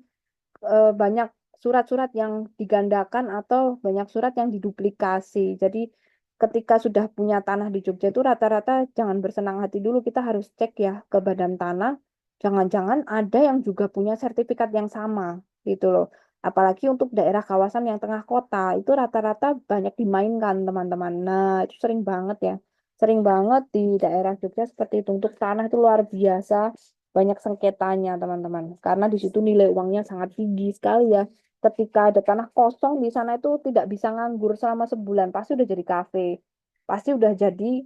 banyak surat-surat yang digandakan atau banyak surat yang diduplikasi. Jadi ketika sudah punya tanah di Jogja itu rata-rata jangan bersenang hati dulu, kita harus cek ya ke badan tanah. Jangan-jangan ada yang juga punya sertifikat yang sama gitu loh. Apalagi untuk daerah kawasan yang tengah kota itu rata-rata banyak dimainkan teman-teman. Nah, itu sering banget ya. Sering banget di daerah Jogja seperti itu. Untuk tanah itu luar biasa banyak sengketanya teman-teman karena di situ nilai uangnya sangat tinggi sekali ya. Ketika ada tanah kosong di sana itu tidak bisa nganggur selama sebulan, pasti udah jadi kafe, pasti udah jadi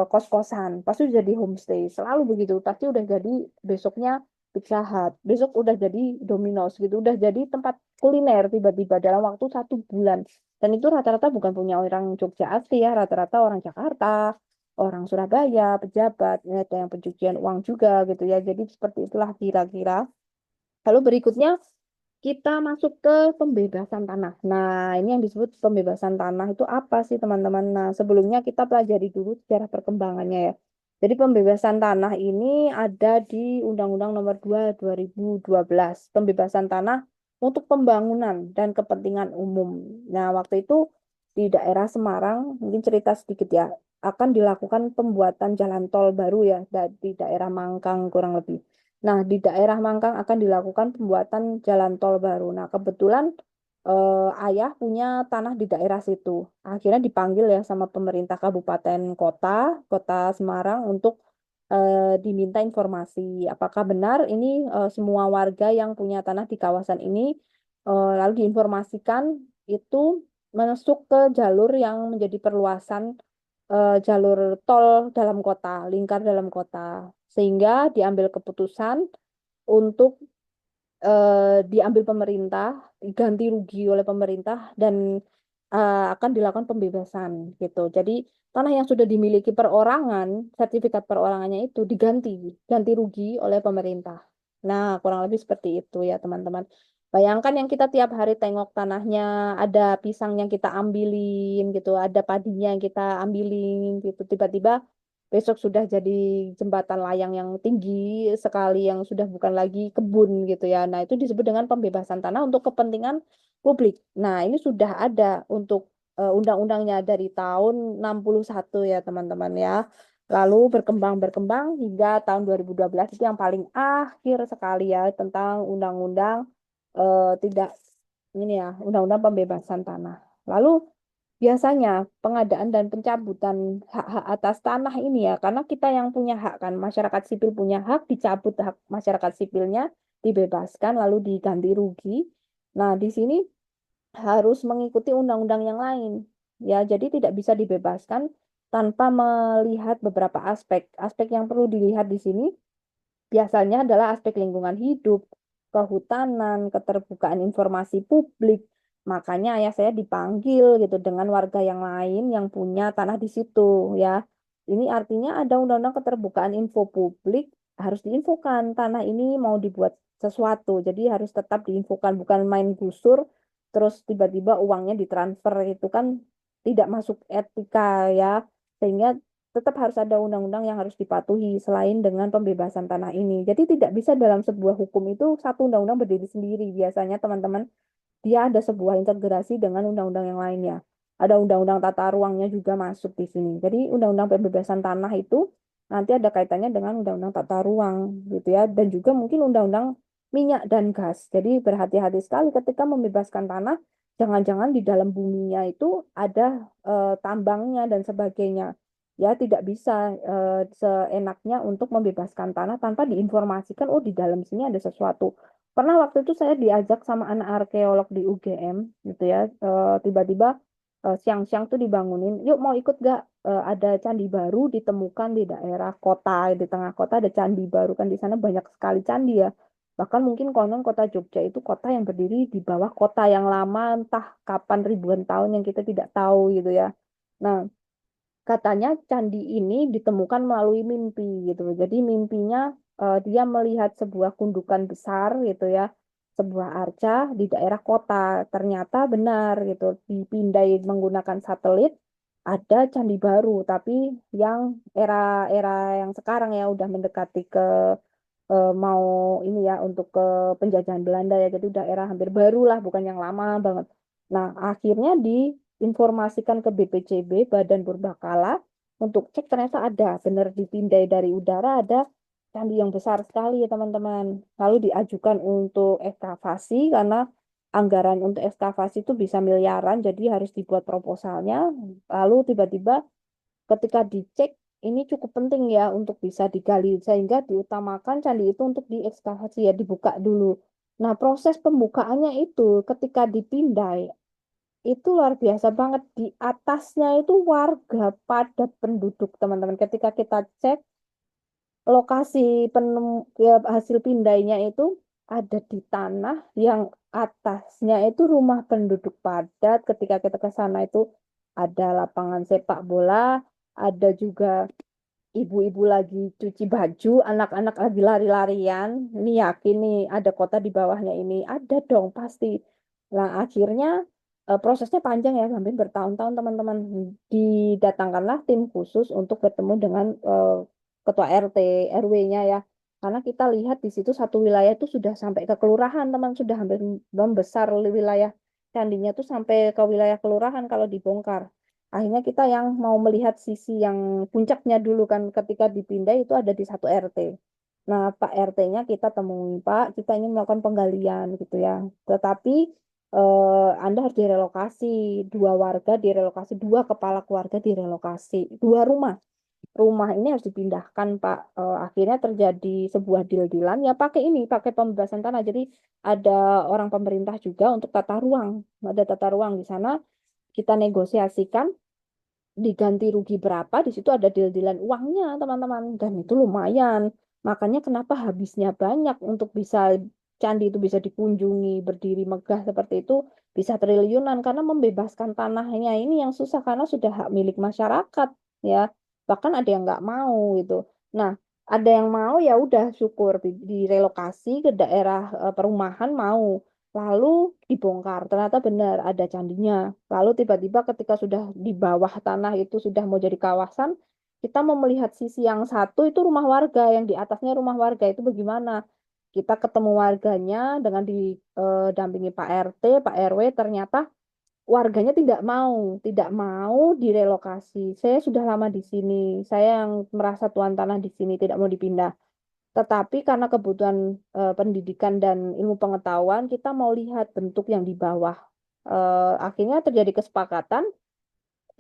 kos-kosan, pasti udah jadi homestay, selalu begitu. Pasti udah jadi besoknya Pizza Hut, besok udah jadi Domino's gitu, udah jadi tempat kuliner tiba-tiba dalam waktu 1 bulan. Dan itu rata-rata bukan punya orang Jogja asli ya, rata-rata orang Jakarta, orang Surabaya, pejabat, ya, ada yang pencucian uang juga gitu ya. Jadi seperti itulah kira-kira. Lalu berikutnya kita masuk ke pembebasan tanah. Nah, ini yang disebut pembebasan tanah itu apa sih teman-teman? Nah, sebelumnya kita pelajari dulu sejarah perkembangannya ya. Jadi pembebasan tanah ini ada di Undang-Undang Nomor 2 2012. Pembebasan tanah untuk pembangunan dan kepentingan umum. Nah, waktu itu di daerah Semarang, mungkin cerita sedikit ya, akan dilakukan pembuatan jalan tol baru ya di daerah Mangkang kurang lebih. Nah, di daerah Mangkang akan dilakukan pembuatan jalan tol baru. Nah, kebetulan ayah punya tanah di daerah situ. Akhirnya dipanggil ya sama pemerintah kabupaten kota Semarang untuk diminta informasi. Apakah benar ini semua warga yang punya tanah di kawasan ini lalu diinformasikan itu masuk ke jalur yang menjadi perluasan jalur tol dalam kota, lingkar dalam kota. Sehingga diambil keputusan untuk diambil pemerintah, diganti rugi oleh pemerintah dan akan dilakukan pembebasan gitu. Jadi tanah yang sudah dimiliki perorangan, sertifikat perorangannya itu ganti rugi oleh pemerintah. Nah, kurang lebih seperti itu ya teman-teman. Bayangkan yang kita tiap hari tengok tanahnya, ada pisang yang kita ambilin gitu, ada padinya yang kita ambilin gitu. Tiba-tiba besok sudah jadi jembatan layang yang tinggi sekali yang sudah bukan lagi kebun gitu ya. Nah, itu disebut dengan pembebasan tanah untuk kepentingan publik. Nah, ini sudah ada untuk undang-undangnya dari tahun 61 ya, teman-teman ya. Lalu berkembang hingga tahun 2012 itu yang paling akhir sekali ya tentang undang-undang tidak ini ya, undang-undang pembebasan tanah. Lalu biasanya pengadaan dan pencabutan hak-hak atas tanah ini ya, karena kita yang punya hak kan, masyarakat sipil punya hak, dicabut hak masyarakat sipilnya, dibebaskan lalu diganti rugi. Nah, di sini harus mengikuti undang-undang yang lain. Ya, jadi tidak bisa dibebaskan tanpa melihat beberapa aspek. Aspek yang perlu dilihat di sini biasanya adalah aspek lingkungan hidup, kehutanan, keterbukaan informasi publik. Makanya ayah saya dipanggil gitu dengan warga yang lain yang punya tanah di situ ya. Ini artinya ada undang-undang keterbukaan info publik harus diinfokan tanah ini mau dibuat sesuatu. Jadi harus tetap diinfokan bukan main gusur terus tiba-tiba uangnya ditransfer itu kan tidak masuk etika ya. Sehingga tetap harus ada undang-undang yang harus dipatuhi selain dengan pembebasan tanah ini. Jadi tidak bisa dalam sebuah hukum itu satu undang-undang berdiri sendiri. Biasanya teman-teman dia ada sebuah integrasi dengan undang-undang yang lainnya. Ada undang-undang tata ruangnya juga masuk di sini. Jadi undang-undang pembebasan tanah itu nanti ada kaitannya dengan undang-undang tata ruang gitu ya. Dan juga mungkin undang-undang minyak dan gas. Jadi berhati-hati sekali ketika membebaskan tanah. Jangan-jangan di dalam buminya itu ada tambangnya dan sebagainya. Ya, tidak bisa seenaknya untuk membebaskan tanah tanpa diinformasikan, oh di dalam sini ada sesuatu. Pernah waktu itu saya diajak sama anak arkeolog di UGM gitu ya, tiba-tiba siang-siang tuh dibangunin, yuk mau ikut gak? Ada candi baru ditemukan di daerah kota, di tengah kota ada candi baru kan di sana banyak sekali candi ya. Bahkan mungkin konon kota Jogja itu kota yang berdiri di bawah kota yang lama, entah kapan ribuan tahun yang kita tidak tahu gitu ya. Nah, katanya candi ini ditemukan melalui mimpi gitu. Jadi mimpinya dia melihat sebuah gundukan besar gitu ya, sebuah arca di daerah kota. Ternyata benar gitu, dipindai menggunakan satelit ada candi baru, tapi yang era-era yang sekarang ya udah mendekati ke mau ini ya untuk ke penjajahan Belanda ya. Jadi udah era hampir baru lah, bukan yang lama banget. Nah, akhirnya diinformasikan ke BPCB, Badan Purbakala, untuk cek ternyata ada, benar dipindai dari udara ada candi yang besar sekali ya teman-teman. Lalu diajukan untuk ekskavasi karena anggaran untuk ekskavasi itu bisa miliaran, jadi harus dibuat proposalnya. Lalu tiba-tiba ketika dicek ini cukup penting ya untuk bisa digali sehingga diutamakan candi itu untuk diekskavasi ya dibuka dulu. Nah, proses pembukaannya itu ketika dipindai itu luar biasa banget di atasnya itu warga padat penduduk teman-teman. Ketika kita cek lokasi ya, hasil pindainya itu ada di tanah yang atasnya itu rumah penduduk padat. Ketika kita ke sana itu ada lapangan sepak bola, ada juga ibu-ibu lagi cuci baju, anak-anak lagi lari-larian. Ini yakin nih ada kota di bawahnya ini. Ada dong pasti. Nah, akhirnya prosesnya panjang ya, sampai bertahun-tahun teman-teman. Didatangkanlah tim khusus untuk bertemu dengan ketua RT, RW-nya ya. Karena kita lihat di situ satu wilayah itu sudah sampai ke kelurahan, teman. Sudah hampir membesar wilayah candinya tuh sampai ke wilayah kelurahan kalau dibongkar. Akhirnya kita yang mau melihat sisi yang puncaknya dulu kan ketika dipindah itu ada di satu RT. Nah, Pak RT-nya kita temui, Pak, kita ingin melakukan penggalian gitu ya. Tetapi Anda harus direlokasi, dua warga direlokasi, dua kepala keluarga direlokasi, dua rumah. Rumah ini harus dipindahkan, Pak. Akhirnya terjadi sebuah deal-dealan ya pakai ini, pakai pembebasan tanah. Jadi ada orang pemerintah juga untuk tata ruang. Ada tata ruang di sana kita negosiasikan diganti rugi berapa di situ ada deal-dealan uangnya teman-teman dan itu lumayan Makanya kenapa habisnya banyak untuk bisa candi itu bisa dikunjungi, berdiri megah seperti itu bisa triliunan karena membebaskan tanahnya ini yang susah karena sudah hak milik masyarakat ya. Bahkan ada yang nggak mau gitu. Nah, ada yang mau ya udah syukur direlokasi ke daerah perumahan mau. Lalu dibongkar, ternyata benar ada candinya. Lalu tiba-tiba ketika sudah di bawah tanah itu sudah mau jadi kawasan, kita mau melihat sisi yang satu itu rumah warga, yang di atasnya rumah warga itu bagaimana? Kita ketemu warganya dengan didampingi Pak RT, Pak RW, ternyata warganya tidak mau direlokasi. Saya sudah lama di sini, saya yang merasa tuan tanah di sini tidak mau dipindah. Tetapi karena kebutuhan pendidikan dan ilmu pengetahuan, kita mau lihat bentuk yang di bawah. Akhirnya terjadi kesepakatan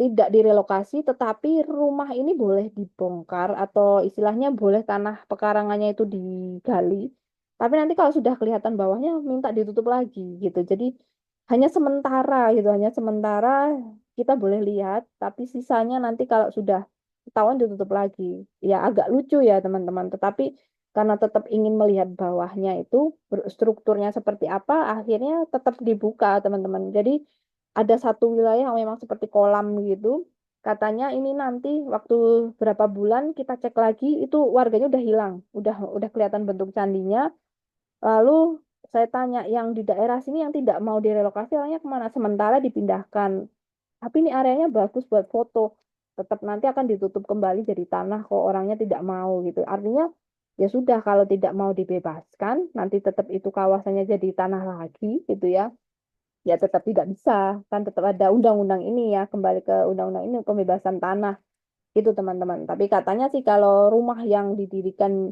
tidak direlokasi, tetapi rumah ini boleh dibongkar atau istilahnya boleh tanah pekarangannya itu digali. Tapi nanti kalau sudah kelihatan bawahnya minta ditutup lagi gitu. Jadi hanya sementara gitu, hanya sementara kita boleh lihat, tapi sisanya nanti kalau sudah ketahuan ditutup lagi. Ya agak lucu ya teman-teman, tetapi karena tetap ingin melihat bawahnya itu strukturnya seperti apa, akhirnya tetap dibuka teman-teman. Jadi ada satu wilayah yang memang seperti kolam gitu. Katanya ini nanti waktu berapa bulan kita cek lagi itu warganya udah hilang, udah kelihatan bentuk candinya. Lalu saya tanya yang di daerah sini yang tidak mau direlokasi orangnya kemana? Sementara dipindahkan. Tapi ini areanya bagus buat foto. Tetap nanti akan ditutup kembali jadi tanah kok orangnya tidak mau gitu. Artinya ya sudah kalau tidak mau dibebaskan nanti tetap itu kawasannya jadi tanah lagi gitu ya, ya tetap tidak bisa, kan tetap ada undang-undang ini ya, kembali ke undang-undang ini pembebasan tanah itu teman-teman. Tapi katanya sih kalau rumah yang didirikan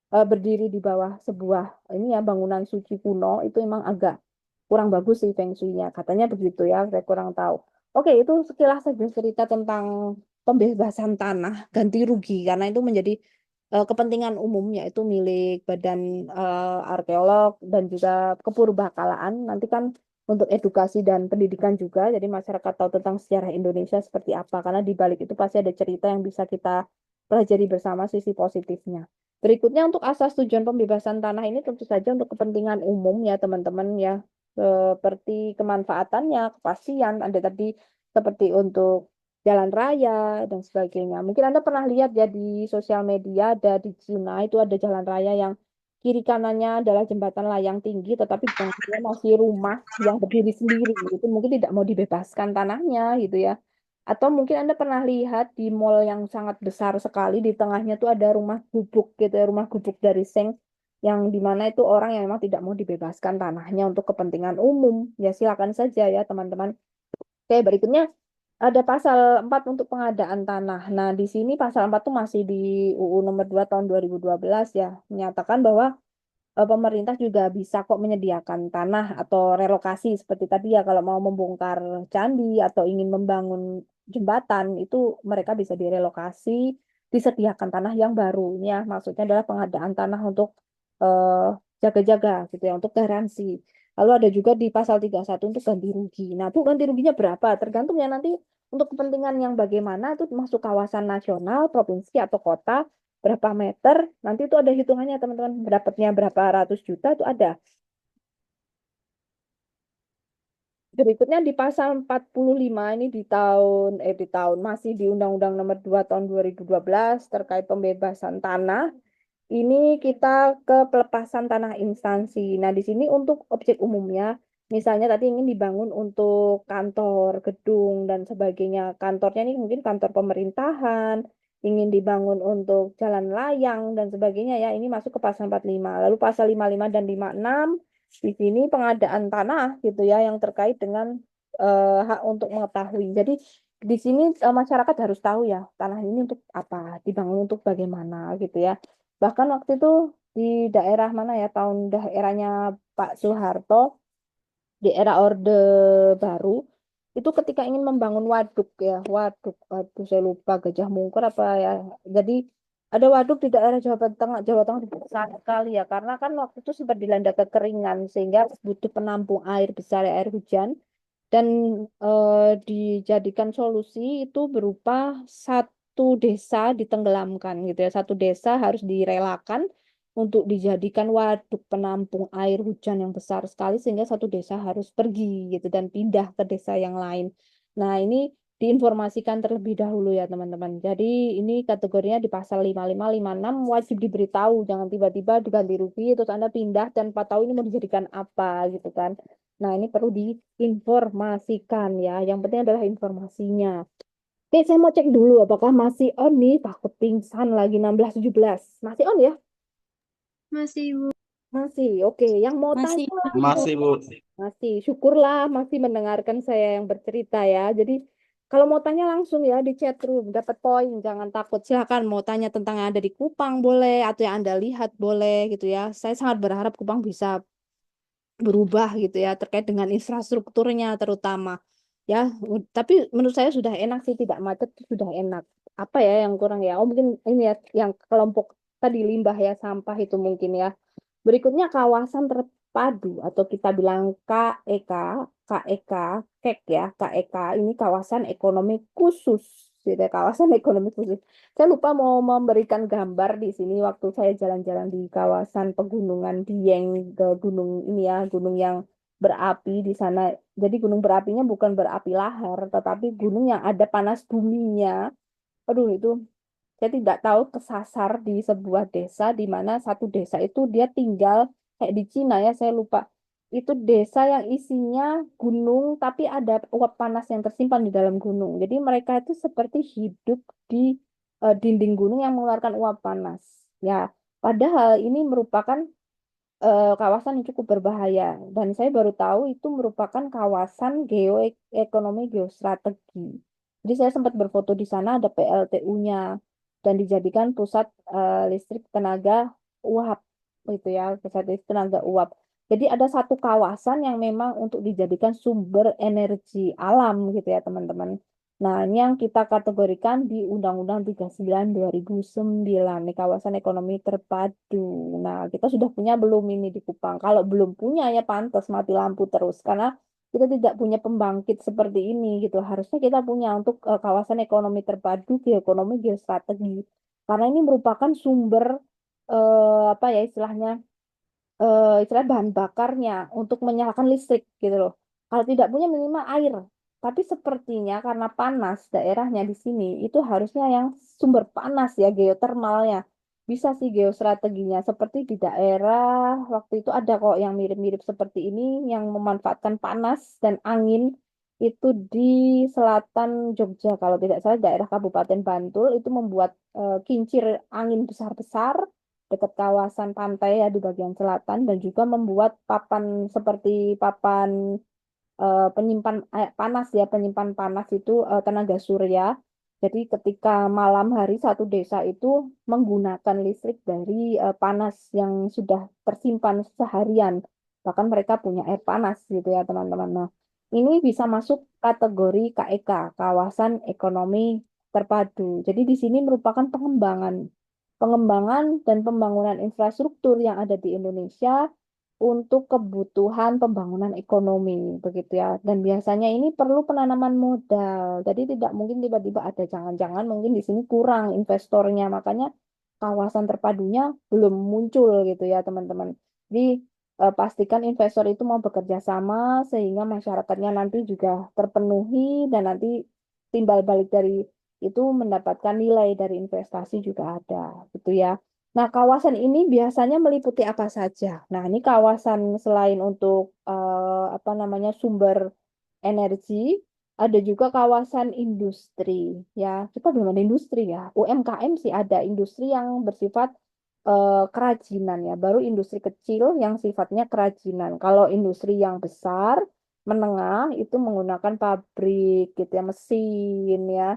berdiri di bawah sebuah ini ya bangunan suci kuno itu emang agak kurang bagus sih feng shui-nya, katanya begitu ya, saya kurang tahu. Oke, itu sekilas saja cerita tentang pembebasan tanah ganti rugi karena itu menjadi kepentingan umum yaitu milik Badan Arkeolog dan juga Kepurbakalaan. Nanti kan untuk edukasi dan pendidikan juga, jadi masyarakat tahu tentang sejarah Indonesia seperti apa. Karena di balik itu pasti ada cerita yang bisa kita pelajari bersama sisi positifnya. Berikutnya untuk asas tujuan pembebasan tanah ini tentu saja untuk kepentingan umum ya teman-teman ya. Seperti kemanfaatannya, kepastian, ada tadi seperti untuk jalan raya dan sebagainya. Mungkin Anda pernah lihat ya di sosial media ada di Cina itu ada jalan raya yang kiri kanannya adalah jembatan layang tinggi, tetapi di tengahnya masih rumah yang berdiri sendiri. Itu mungkin tidak mau dibebaskan tanahnya gitu ya. Atau mungkin Anda pernah lihat di mall yang sangat besar sekali di tengahnya tuh ada rumah gubuk gitu ya, rumah gubuk dari seng yang dimana itu orang yang memang tidak mau dibebaskan tanahnya untuk kepentingan umum. Ya silakan saja ya teman-teman. Oke, berikutnya ada pasal 4 untuk pengadaan tanah. Nah, di sini pasal 4 tuh masih di UU nomor 2 tahun 2012 ya, menyatakan bahwa pemerintah juga bisa kok menyediakan tanah atau relokasi seperti tadi ya kalau mau membongkar candi atau ingin membangun jembatan itu mereka bisa direlokasi, disediakan tanah yang baru. Ini ya maksudnya adalah pengadaan tanah untuk eh, jaga-jaga gitu ya, untuk garansi. Lalu ada juga di pasal 31 untuk ganti rugi. Nah, bu ganti ruginya berapa? Tergantung ya nanti untuk kepentingan yang bagaimana itu masuk kawasan nasional, provinsi atau kota berapa meter, nanti itu ada hitungannya teman-teman, dapatnya berapa ratus juta itu ada. Berikutnya di pasal 45 ini di tahun masih di Undang-Undang Nomor 2 tahun 2012 terkait pembebasan tanah. Ini kita ke pelepasan tanah instansi. Nah, di sini untuk objek umumnya, misalnya tadi ingin dibangun untuk kantor, gedung, dan sebagainya. Kantornya ini mungkin kantor pemerintahan, ingin dibangun untuk jalan layang, dan sebagainya ya. Ini masuk ke pasal 45. Lalu pasal 55 dan 56, di sini pengadaan tanah gitu ya, yang terkait dengan hak untuk mengetahui. Jadi, di sini masyarakat harus tahu ya, tanah ini untuk apa, dibangun untuk bagaimana gitu ya. Bahkan waktu itu di daerah mana ya, tahun daerahnya Pak Soeharto, di era Orde Baru, itu ketika ingin membangun waduk ya, waduk saya lupa Gajah Mungkur apa ya. Jadi ada waduk di daerah Jawa Tengah besar sekali ya, karena kan waktu itu sempat dilanda kekeringan sehingga butuh penampung air besar ya, air hujan dan dijadikan solusi itu berupa satu desa ditenggelamkan gitu ya. Satu desa harus direlakan untuk dijadikan waduk penampung air hujan yang besar sekali sehingga satu desa harus pergi gitu dan pindah ke desa yang lain. Nah, ini diinformasikan terlebih dahulu ya teman-teman. Jadi ini kategorinya di pasal 5556 wajib diberitahu, jangan tiba-tiba diganti rugi terus Anda pindah dan 4 tahun ini mau dijadikan apa gitu kan. Nah, ini perlu diinformasikan ya. Yang penting adalah informasinya. Oke, saya mau cek dulu apakah masih on nih. Takut pingsan lagi 16:17. Masih on ya? Masih, Bu. Masih. Oke, yang mau Masih. tanya langsung. Masih, Bu. Masih. Syukurlah masih mendengarkan saya yang bercerita ya. Jadi kalau mau tanya langsung ya di chat room, dapat poin, jangan takut. Silakan mau tanya tentang yang ada di Kupang boleh atau yang Anda lihat boleh gitu ya. Saya sangat berharap Kupang bisa berubah gitu ya terkait dengan infrastrukturnya terutama ya. Tapi menurut saya sudah enak sih, tidak macet tuh sudah enak. Apa ya yang kurang ya, oh mungkin ini ya yang kelompok tadi limbah ya, sampah itu mungkin ya. Berikutnya kawasan terpadu atau kita bilang KEK, KEK, KEK ya, KEK ini kawasan ekonomi khusus, gitu ya, kawasan ekonomi khusus. Saya lupa mau memberikan gambar di sini waktu saya jalan-jalan di kawasan pegunungan Dieng, ke gunung ini ya, gunung yang berapi di sana. Jadi gunung berapinya bukan berapi lahar, tetapi gunung yang ada panas buminya. Aduh, itu saya tidak tahu kesasar di sebuah desa di mana satu desa itu dia tinggal kayak di Cina ya, saya lupa. Itu desa yang isinya gunung tapi ada uap panas yang tersimpan di dalam gunung. Jadi mereka itu seperti hidup di dinding gunung yang mengeluarkan uap panas. Ya, padahal ini merupakan kawasan yang cukup berbahaya dan saya baru tahu itu merupakan kawasan geoekonomi geostrategi. Jadi saya sempat berfoto di sana ada PLTU-nya dan dijadikan pusat listrik tenaga uap gitu ya, pusat listrik tenaga uap. Jadi ada satu kawasan yang memang untuk dijadikan sumber energi alam gitu ya teman-teman. Nah, ini yang kita kategorikan di Undang-Undang 39 2009, nih kawasan ekonomi terpadu. Nah, kita sudah punya belum ini di Kupang? Kalau belum punya ya pantas mati lampu terus karena kita tidak punya pembangkit seperti ini gitu. Harusnya kita punya untuk kawasan ekonomi terpadu, geoekonomi, geostrategi. Karena ini merupakan sumber apa ya istilahnya istilah bahan bakarnya untuk menyalakan listrik gitu loh. Kalau tidak punya minimal air. Tapi sepertinya karena panas daerahnya di sini itu harusnya yang sumber panas ya geotermalnya. Bisa sih geostrateginya seperti di daerah waktu itu ada kok yang mirip-mirip seperti ini yang memanfaatkan panas dan angin itu di selatan Jogja kalau tidak salah daerah Kabupaten Bantul itu membuat kincir angin besar-besar dekat kawasan pantai ya di bagian selatan dan juga membuat papan seperti papan penyimpan panas ya, penyimpan panas itu tenaga surya. Jadi ketika malam hari satu desa itu menggunakan listrik dari panas yang sudah tersimpan seharian. Bahkan mereka punya air panas gitu ya teman-teman. Nah, ini bisa masuk kategori KEK, kawasan ekonomi terpadu. Jadi di sini merupakan pengembangan dan pembangunan infrastruktur yang ada di Indonesia untuk kebutuhan pembangunan ekonomi, begitu ya. Dan biasanya ini perlu penanaman modal. Jadi tidak mungkin tiba-tiba ada, jangan-jangan mungkin di sini kurang investornya, makanya kawasan terpadunya belum muncul gitu ya, teman-teman. Jadi pastikan investor itu mau bekerja sama sehingga masyarakatnya nanti juga terpenuhi dan nanti timbal balik dari itu mendapatkan nilai dari investasi juga ada, gitu ya. Nah, kawasan ini biasanya meliputi apa saja? Nah, ini kawasan selain untuk apa namanya sumber energi, ada juga kawasan industri. Ya, kita belum ada industri ya. UMKM sih ada industri yang bersifat kerajinan ya. Baru industri kecil yang sifatnya kerajinan. Kalau industri yang besar, menengah itu menggunakan pabrik gitu ya, mesin ya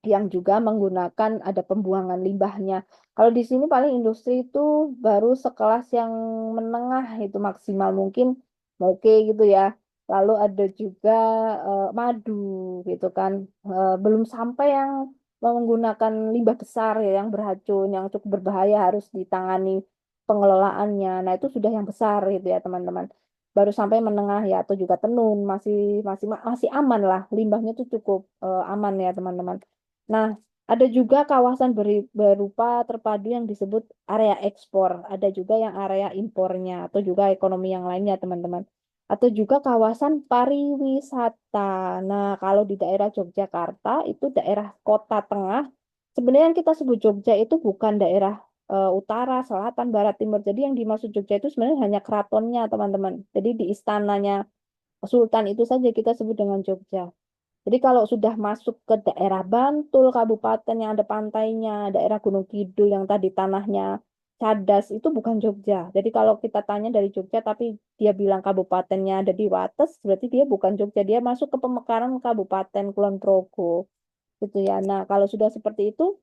yang juga menggunakan ada pembuangan limbahnya. Kalau di sini paling industri itu baru sekelas yang menengah itu maksimal mungkin Moke gitu ya. Lalu ada juga madu gitu kan. Belum sampai yang menggunakan limbah besar ya yang beracun, yang cukup berbahaya harus ditangani pengelolaannya. Nah, itu sudah yang besar gitu ya, teman-teman. Baru sampai menengah ya atau juga tenun masih masih masih aman lah limbahnya itu cukup aman ya teman-teman. Nah, Ada juga kawasan berupa terpadu yang disebut area ekspor, ada juga yang area impornya, atau juga ekonomi yang lainnya, teman-teman. Atau juga kawasan pariwisata. Nah, kalau di daerah Yogyakarta, itu daerah kota tengah. Sebenarnya yang kita sebut Jogja itu bukan daerah utara, selatan, barat, timur. Jadi yang dimaksud Jogja itu sebenarnya hanya keratonnya, teman-teman. Jadi di istananya Sultan itu saja kita sebut dengan Jogja. Jadi kalau sudah masuk ke daerah Bantul, kabupaten yang ada pantainya, daerah Gunung Kidul yang tadi tanahnya cadas, itu bukan Jogja. Jadi kalau kita tanya dari Jogja, tapi dia bilang kabupatennya ada di Wates, berarti dia bukan Jogja. Dia masuk ke pemekaran Kabupaten Kulon Progo, gitu ya. Nah, kalau sudah seperti itu,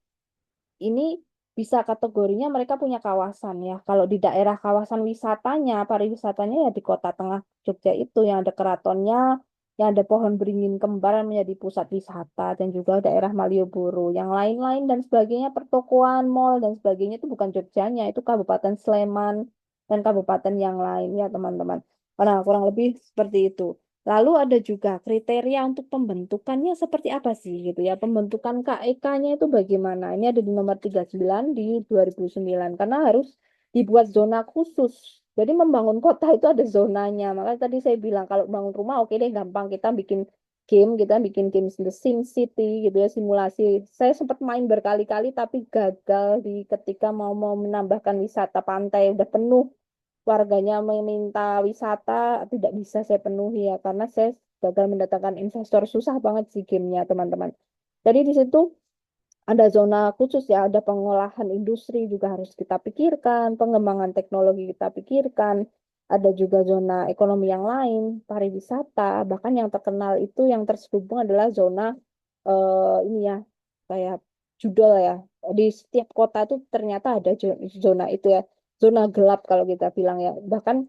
ini bisa kategorinya mereka punya kawasan ya. Kalau di daerah kawasan wisatanya, pariwisatanya ya di kota tengah Jogja itu yang ada keratonnya, yang ada pohon beringin kembar yang menjadi pusat wisata dan juga daerah Malioboro. Yang lain-lain dan sebagainya, pertokoan, mall dan sebagainya itu bukan Jogjanya, itu Kabupaten Sleman dan kabupaten yang lain ya teman-teman. Nah, kurang lebih seperti itu. Lalu ada juga kriteria untuk pembentukannya seperti apa sih gitu ya. Pembentukan KEK-nya itu bagaimana? Ini ada di nomor 39 di 2009 karena harus dibuat zona khusus. Jadi membangun kota itu ada zonanya. Makanya tadi saya bilang kalau bangun rumah oke deh gampang kita bikin game, kita bikin game The Sim City gitu ya simulasi. Saya sempat main berkali-kali tapi gagal di ketika mau menambahkan wisata pantai udah penuh warganya meminta wisata tidak bisa saya penuhi ya karena saya gagal mendatangkan investor susah banget sih gamenya teman-teman. Jadi di situ ada zona khusus ya, ada pengolahan industri juga harus kita pikirkan, pengembangan teknologi kita pikirkan, ada juga zona ekonomi yang lain, pariwisata, bahkan yang terkenal itu yang terselubung adalah zona ini ya kayak judol ya. Di setiap kota itu ternyata ada zona itu ya, zona gelap kalau kita bilang ya. Bahkan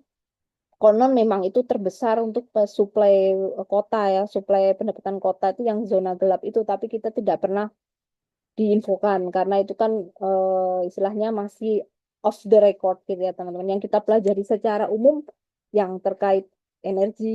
konon memang itu terbesar untuk suplai kota ya, suplai pendapatan kota itu yang zona gelap itu, tapi kita tidak pernah diinfokan karena itu kan istilahnya masih off the record gitu ya teman-teman. Yang kita pelajari secara umum yang terkait energi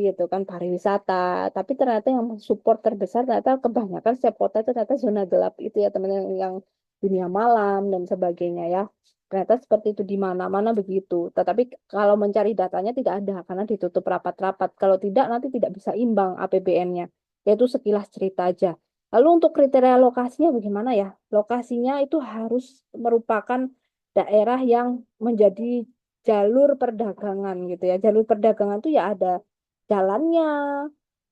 itu kan pariwisata, tapi ternyata yang support terbesar ternyata kebanyakan setiap kota itu ternyata zona gelap itu ya teman-teman yang dunia malam dan sebagainya ya. Ternyata seperti itu di mana-mana begitu. Tetapi kalau mencari datanya tidak ada karena ditutup rapat-rapat. Kalau tidak nanti tidak bisa imbang APBN-nya. Yaitu sekilas cerita aja. Lalu untuk kriteria lokasinya bagaimana ya? Lokasinya itu harus merupakan daerah yang menjadi jalur perdagangan gitu ya. Jalur perdagangan itu ya ada jalannya,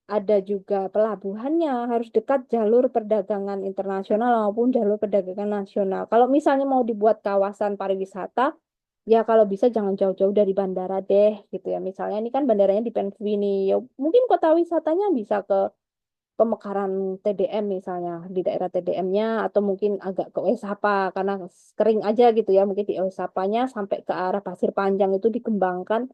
ada juga pelabuhannya, harus dekat jalur perdagangan internasional maupun jalur perdagangan nasional. Kalau misalnya mau dibuat kawasan pariwisata, ya kalau bisa jangan jauh-jauh dari bandara deh gitu ya. Misalnya ini kan bandaranya di Pensvini, ya mungkin kota wisatanya bisa ke pemekaran TDM misalnya di daerah TDM-nya atau mungkin agak ke Sapa karena kering aja gitu ya mungkin di Sapanya sampai ke arah Pasir Panjang itu dikembangkan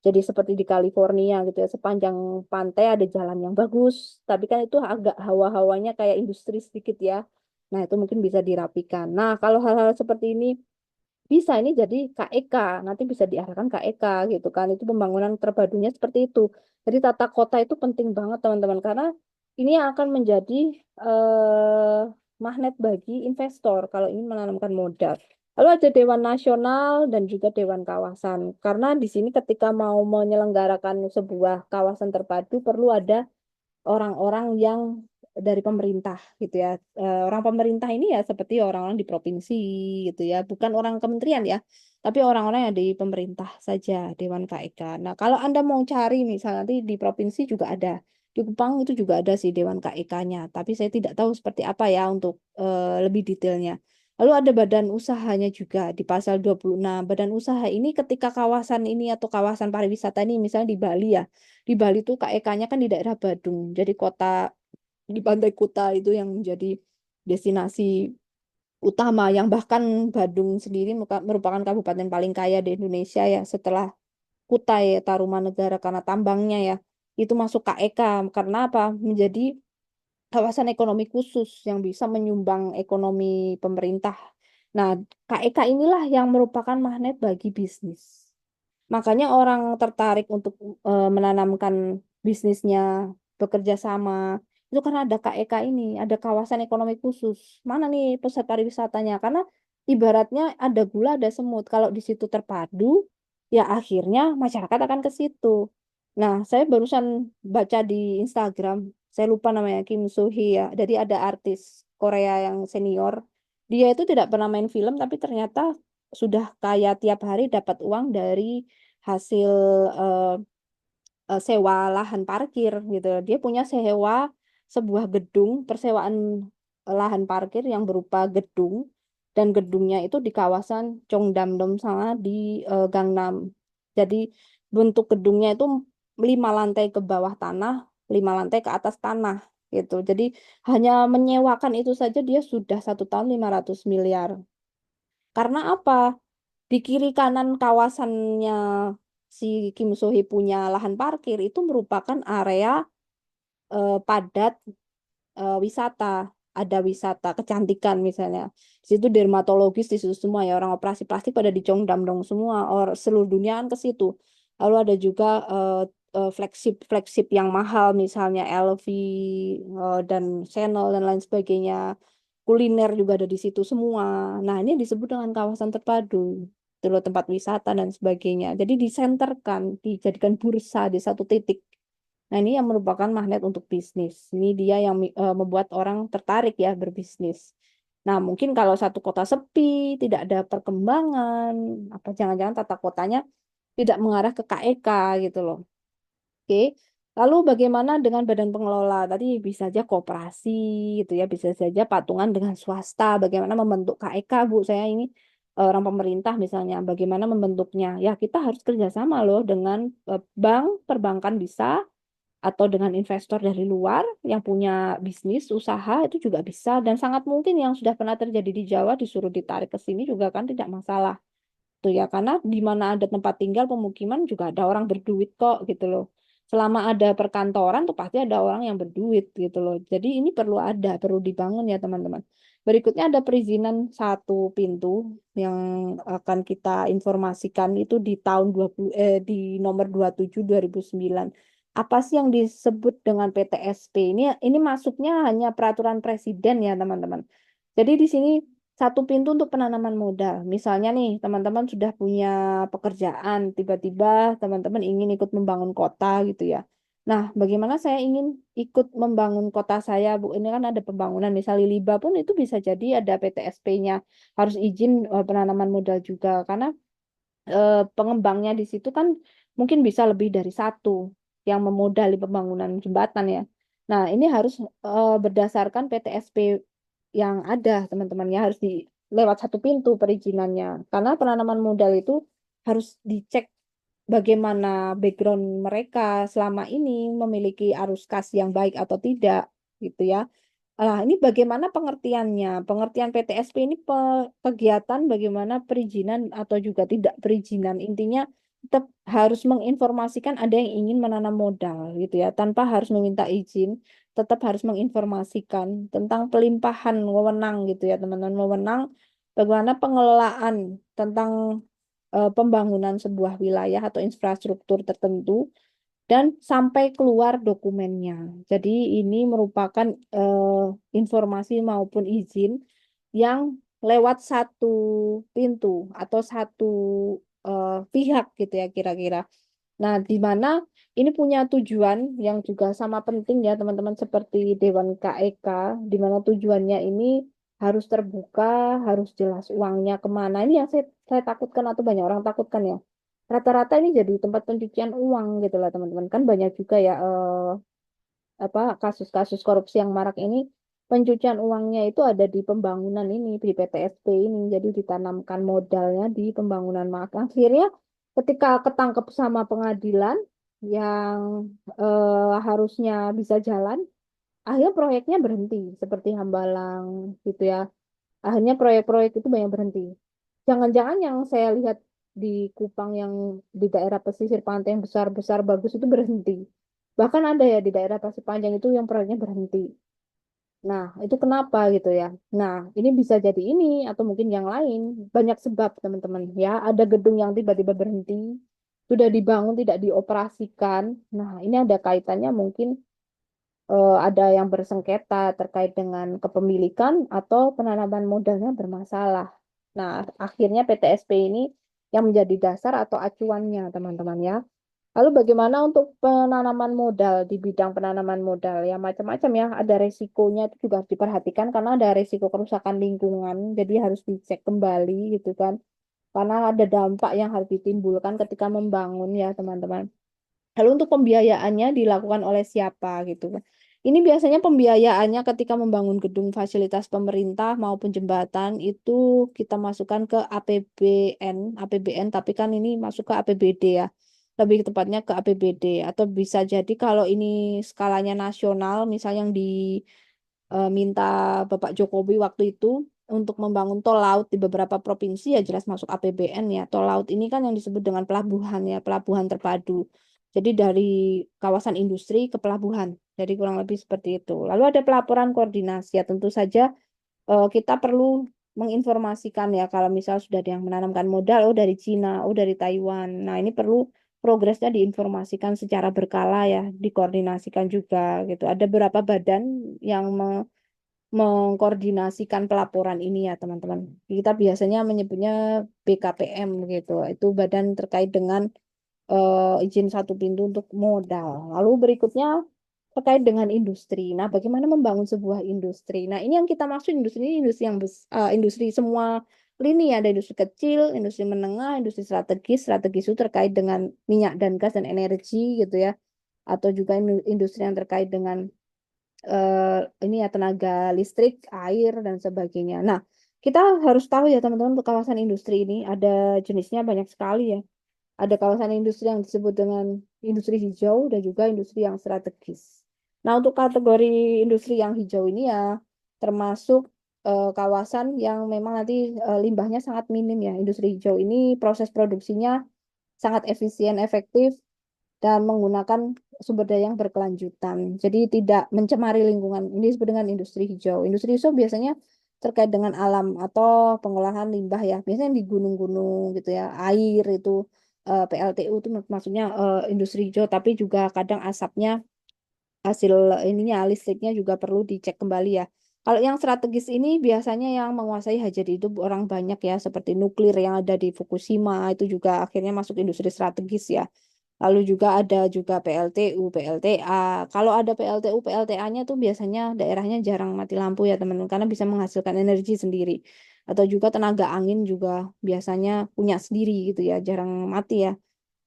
jadi seperti di California gitu ya sepanjang pantai ada jalan yang bagus tapi kan itu agak hawa-hawanya kayak industri sedikit ya nah itu mungkin bisa dirapikan nah kalau hal-hal seperti ini bisa ini jadi KEK nanti bisa diarahkan KEK gitu kan itu pembangunan terpadunya seperti itu jadi tata kota itu penting banget teman-teman karena ini akan menjadi eh, magnet bagi investor kalau ingin menanamkan modal. Lalu ada Dewan Nasional dan juga Dewan Kawasan. Karena di sini ketika mau menyelenggarakan sebuah kawasan terpadu perlu ada orang-orang yang dari pemerintah gitu ya. Orang pemerintah ini ya seperti orang-orang di provinsi gitu ya, bukan orang kementerian ya, tapi orang-orang yang di pemerintah saja, Dewan KEK. Nah, kalau Anda mau cari misalnya nanti di provinsi juga ada. Di Kupang itu juga ada sih Dewan KEK-nya, tapi saya tidak tahu seperti apa ya untuk lebih detailnya. Lalu ada badan usahanya juga di pasal 26. Badan usaha ini ketika kawasan ini atau kawasan pariwisata ini misalnya di Bali ya, di Bali itu KEK-nya kan di daerah Badung. Jadi kota di Pantai Kuta itu yang menjadi destinasi utama yang bahkan Badung sendiri merupakan kabupaten paling kaya di Indonesia ya setelah Kutai Tarumanegara karena tambangnya ya. Itu masuk KEK karena apa? Menjadi kawasan ekonomi khusus yang bisa menyumbang ekonomi pemerintah. Nah, KEK inilah yang merupakan magnet bagi bisnis. Makanya orang tertarik untuk menanamkan bisnisnya bekerja sama. Itu karena ada KEK ini, ada kawasan ekonomi khusus. Mana nih pusat pariwisatanya? Karena ibaratnya ada gula, ada semut. Kalau di situ terpadu, ya akhirnya masyarakat akan ke situ. Nah, saya barusan baca di Instagram, saya lupa namanya Kim Soo Hee ya. Jadi ada artis Korea yang senior. Dia itu tidak pernah main film, tapi ternyata sudah kaya tiap hari dapat uang dari hasil eh, sewa lahan parkir gitu. Dia punya sewa sebuah gedung, persewaan lahan parkir yang berupa gedung dan gedungnya itu di kawasan Cheongdam-dong sama di Gangnam. Jadi bentuk gedungnya itu 5 lantai ke bawah tanah, 5 lantai ke atas tanah gitu. Jadi hanya menyewakan itu saja dia sudah 1 tahun 500 miliar. Karena apa? Di kiri kanan kawasannya si Kim So Hee punya lahan parkir itu merupakan area padat wisata. Ada wisata kecantikan misalnya. Di situ dermatologis di situ semua ya orang operasi plastik pada di Cheongdam semua. Seluruh dunia kan ke situ. Lalu ada juga flagship flagship yang mahal misalnya LV dan Chanel dan lain sebagainya. Kuliner juga ada di situ semua. Nah, ini disebut dengan kawasan terpadu. Itu loh tempat wisata dan sebagainya. Jadi disenterkan, dijadikan bursa di satu titik. Nah, ini yang merupakan magnet untuk bisnis. Ini dia yang membuat orang tertarik ya berbisnis. Nah, mungkin kalau satu kota sepi, tidak ada perkembangan, apa jangan-jangan tata kotanya tidak mengarah ke KEK gitu loh. Oke. Lalu bagaimana dengan badan pengelola? Tadi bisa saja koperasi gitu ya, bisa saja patungan dengan swasta. Bagaimana membentuk KEK, Bu? Saya ini orang pemerintah misalnya, bagaimana membentuknya? Ya, kita harus kerjasama loh dengan bank, perbankan bisa, atau dengan investor dari luar yang punya bisnis, usaha, itu juga bisa. Dan sangat mungkin yang sudah pernah terjadi di Jawa disuruh ditarik ke sini juga kan tidak masalah tuh ya karena di mana ada tempat tinggal pemukiman juga ada orang berduit kok gitu loh. Selama ada perkantoran tuh pasti ada orang yang berduit gitu loh. Jadi ini perlu dibangun ya teman-teman. Berikutnya ada perizinan satu pintu yang akan kita informasikan itu di tahun 20 di nomor 27 2009. Apa sih yang disebut dengan PTSP? Ini masuknya hanya peraturan presiden ya teman-teman. Jadi di sini satu pintu untuk penanaman modal. Misalnya nih, teman-teman sudah punya pekerjaan, tiba-tiba teman-teman ingin ikut membangun kota gitu ya. Nah, bagaimana saya ingin ikut membangun kota saya, Bu? Ini kan ada pembangunan, misalnya Liba pun itu bisa jadi ada PTSP-nya. Harus izin penanaman modal juga, karena pengembangnya di situ kan mungkin bisa lebih dari satu yang memodali pembangunan jembatan ya. Nah, ini harus berdasarkan PTSP yang ada, teman-teman ya, harus di lewat satu pintu perizinannya. Karena penanaman modal itu harus dicek bagaimana background mereka selama ini memiliki arus kas yang baik atau tidak, gitu ya. Nah, ini bagaimana pengertiannya? Pengertian PTSP ini kegiatan bagaimana perizinan atau juga tidak perizinan. Intinya tetap harus menginformasikan ada yang ingin menanam modal gitu ya, tanpa harus meminta izin, tetap harus menginformasikan tentang pelimpahan wewenang gitu ya, teman-teman. Wewenang bagaimana pengelolaan tentang pembangunan sebuah wilayah atau infrastruktur tertentu dan sampai keluar dokumennya. Jadi ini merupakan informasi maupun izin yang lewat satu pintu atau satu pihak gitu ya kira-kira. Nah, di mana ini punya tujuan yang juga sama penting ya teman-teman seperti Dewan KEK, di mana tujuannya ini harus terbuka, harus jelas uangnya kemana. Ini yang saya takutkan atau banyak orang takutkan ya. Rata-rata ini jadi tempat pencucian uang gitu lah teman-teman. Kan banyak juga ya apa kasus-kasus korupsi yang marak ini pencucian uangnya itu ada di pembangunan ini di PTSP ini. Jadi ditanamkan modalnya di pembangunan maka akhirnya ketika ketangkep sama pengadilan yang harusnya bisa jalan, akhirnya proyeknya berhenti seperti Hambalang gitu ya. Akhirnya proyek-proyek itu banyak berhenti. Jangan-jangan yang saya lihat di Kupang yang di daerah pesisir pantai yang besar-besar bagus itu berhenti. Bahkan ada ya di daerah Pasir Panjang itu yang proyeknya berhenti. Nah, itu kenapa gitu ya? Nah, ini bisa jadi ini atau mungkin yang lain. Banyak sebab, teman-teman. Ya, ada gedung yang tiba-tiba berhenti, sudah dibangun tidak dioperasikan. Nah, ini ada kaitannya mungkin ada yang bersengketa terkait dengan kepemilikan atau penanaman modalnya bermasalah. Nah, akhirnya PTSP ini yang menjadi dasar atau acuannya, teman-teman ya. Lalu bagaimana untuk penanaman modal di bidang penanaman modal? Ya macam-macam ya, ada resikonya itu juga harus diperhatikan karena ada resiko kerusakan lingkungan, jadi harus dicek kembali gitu kan. Karena ada dampak yang harus ditimbulkan ketika membangun ya, teman-teman. Lalu untuk pembiayaannya dilakukan oleh siapa gitu kan. Ini biasanya pembiayaannya ketika membangun gedung fasilitas pemerintah maupun jembatan itu kita masukkan ke APBN tapi kan ini masuk ke APBD ya. Lebih tepatnya ke APBD atau bisa jadi kalau ini skalanya nasional misalnya yang minta Bapak Jokowi waktu itu untuk membangun tol laut di beberapa provinsi ya jelas masuk APBN ya. Tol laut ini kan yang disebut dengan pelabuhan ya, pelabuhan terpadu. Jadi dari kawasan industri ke pelabuhan. Jadi kurang lebih seperti itu. Lalu ada pelaporan koordinasi ya tentu saja kita perlu menginformasikan ya kalau misal sudah ada yang menanamkan modal oh dari Cina, oh dari Taiwan. Nah, ini perlu progresnya diinformasikan secara berkala ya, dikoordinasikan juga gitu. Ada beberapa badan yang mengkoordinasikan pelaporan ini ya, teman-teman. Kita biasanya menyebutnya BKPM gitu. Itu badan terkait dengan izin satu pintu untuk modal. Lalu berikutnya terkait dengan industri. Nah, bagaimana membangun sebuah industri? Nah, ini yang kita maksud industri ini industri yang industri semua lini ada industri kecil, industri menengah, industri strategis. Strategis itu terkait dengan minyak dan gas dan energi gitu ya. Atau juga industri yang terkait dengan ini ya tenaga listrik, air dan sebagainya. Nah, kita harus tahu ya teman-teman untuk kawasan industri ini ada jenisnya banyak sekali ya. Ada kawasan industri yang disebut dengan industri hijau dan juga industri yang strategis. Nah, untuk kategori industri yang hijau ini ya termasuk kawasan yang memang nanti limbahnya sangat minim ya. Industri hijau ini proses produksinya sangat efisien, efektif, dan menggunakan sumber daya yang berkelanjutan. Jadi tidak mencemari lingkungan. Ini disebut dengan industri hijau. Industri hijau biasanya terkait dengan alam atau pengolahan limbah ya. Biasanya di gunung-gunung gitu ya. Air itu PLTU itu maksudnya industri hijau, tapi juga kadang asapnya hasil ininya listriknya juga perlu dicek kembali ya. Kalau yang strategis ini biasanya yang menguasai hajat hidup orang banyak ya, seperti nuklir yang ada di Fukushima itu juga akhirnya masuk industri strategis ya. Lalu juga ada juga PLTU, PLTA. Kalau ada PLTU, PLTA-nya tuh biasanya daerahnya jarang mati lampu ya teman-teman, karena bisa menghasilkan energi sendiri. Atau juga tenaga angin juga biasanya punya sendiri gitu ya, jarang mati ya.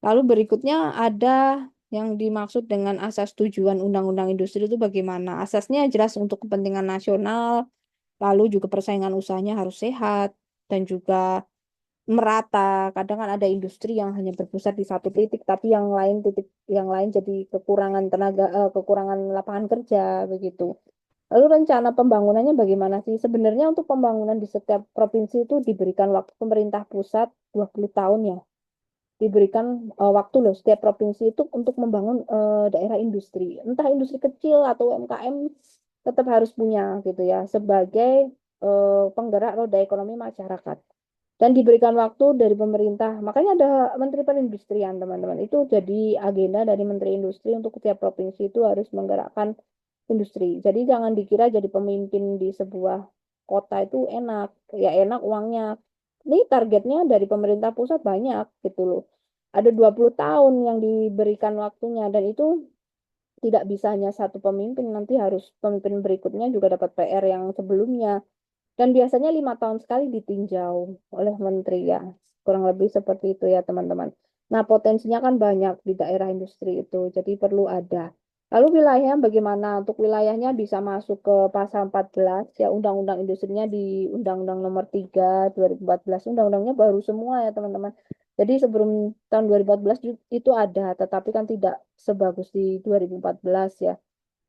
Lalu berikutnya ada yang dimaksud dengan asas tujuan Undang-Undang Industri itu bagaimana? Asasnya jelas untuk kepentingan nasional, lalu juga persaingan usahanya harus sehat, dan juga merata. Kadang kan ada industri yang hanya berpusat di satu titik, tapi yang lain jadi kekurangan tenaga, kekurangan lapangan kerja begitu. Lalu rencana pembangunannya bagaimana sih? Sebenarnya untuk pembangunan di setiap provinsi itu diberikan waktu pemerintah pusat 20 tahun ya. Diberikan waktu loh setiap provinsi itu untuk membangun daerah industri. Entah industri kecil atau UMKM tetap harus punya gitu ya sebagai penggerak roda ekonomi masyarakat dan diberikan waktu dari pemerintah. Makanya ada Menteri Perindustrian, teman-teman. Itu jadi agenda dari Menteri Industri untuk setiap provinsi itu harus menggerakkan industri. Jadi jangan dikira jadi pemimpin di sebuah kota itu enak. Ya enak uangnya. Ini targetnya dari pemerintah pusat banyak gitu loh. Ada 20 tahun yang diberikan waktunya dan itu tidak bisa hanya satu pemimpin, nanti harus pemimpin berikutnya juga dapat PR yang sebelumnya. Dan biasanya 5 tahun sekali ditinjau oleh menteri ya. Kurang lebih seperti itu ya teman-teman. Nah potensinya kan banyak di daerah industri itu. Jadi perlu ada. Lalu wilayahnya bagaimana? Untuk wilayahnya bisa masuk ke pasal 14 ya Undang-Undang Industrinya di Undang-Undang Nomor 3 2014. Undang-undangnya baru semua ya teman-teman. Jadi sebelum tahun 2014 itu ada, tetapi kan tidak sebagus di 2014 ya.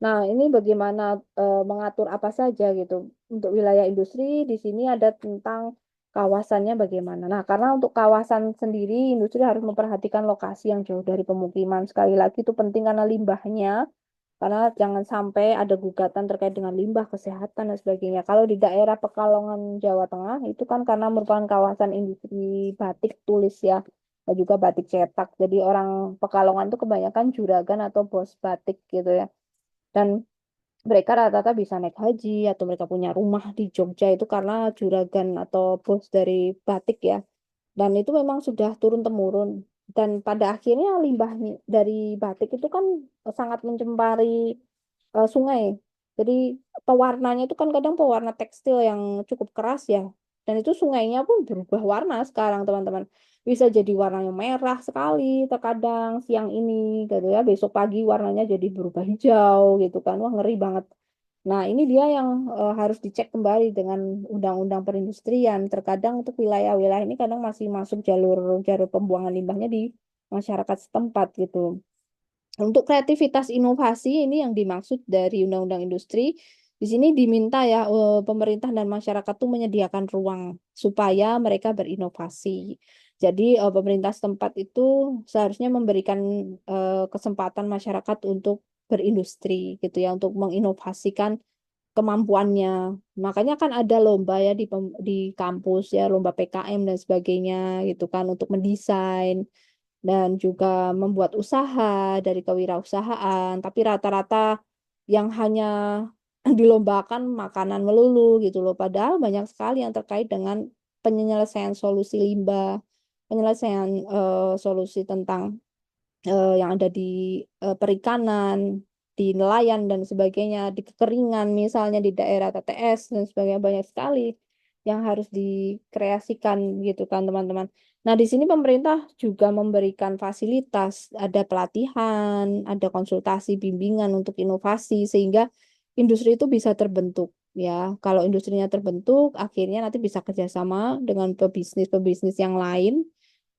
Nah, ini bagaimana mengatur apa saja gitu. Untuk wilayah industri di sini ada tentang kawasannya bagaimana. Nah, karena untuk kawasan sendiri industri harus memperhatikan lokasi yang jauh dari pemukiman. Sekali lagi itu penting karena limbahnya, karena jangan sampai ada gugatan terkait dengan limbah, kesehatan dan sebagainya. Kalau di daerah Pekalongan, Jawa Tengah itu kan karena merupakan kawasan industri batik tulis ya, dan juga batik cetak. Jadi orang Pekalongan itu kebanyakan juragan atau bos batik gitu ya. Dan mereka rata-rata bisa naik haji atau mereka punya rumah di Jogja itu karena juragan atau bos dari batik ya. Dan itu memang sudah turun temurun. Dan pada akhirnya limbah dari batik itu kan sangat mencemari sungai. Jadi pewarnanya itu kan kadang pewarna tekstil yang cukup keras ya. Dan itu sungainya pun berubah warna sekarang teman-teman. Bisa jadi warnanya merah sekali terkadang siang ini gitu ya. Besok pagi warnanya jadi berubah hijau gitu kan. Wah ngeri banget. Nah, ini dia yang harus dicek kembali dengan undang-undang perindustrian. Terkadang untuk wilayah-wilayah ini kadang masih masuk jalur jalur pembuangan limbahnya di masyarakat setempat gitu. Untuk kreativitas inovasi ini yang dimaksud dari undang-undang industri. Di sini diminta ya pemerintah dan masyarakat tuh menyediakan ruang supaya mereka berinovasi. Jadi pemerintah setempat itu seharusnya memberikan kesempatan masyarakat untuk berindustri gitu ya, untuk menginovasikan kemampuannya. Makanya kan ada lomba ya di kampus ya, lomba PKM dan sebagainya gitu kan untuk mendesain dan juga membuat usaha dari kewirausahaan. Tapi rata-rata yang hanya dilombakan makanan melulu gitu loh. Padahal banyak sekali yang terkait dengan penyelesaian solusi limbah, penyelesaian solusi tentang yang ada di perikanan, di nelayan dan sebagainya, di kekeringan misalnya di daerah TTS dan sebagainya banyak sekali yang harus dikreasikan gitu kan teman-teman. Nah, di sini pemerintah juga memberikan fasilitas, ada pelatihan, ada konsultasi, bimbingan untuk inovasi sehingga industri itu bisa terbentuk. Ya, kalau industrinya terbentuk, akhirnya nanti bisa kerjasama dengan pebisnis-pebisnis yang lain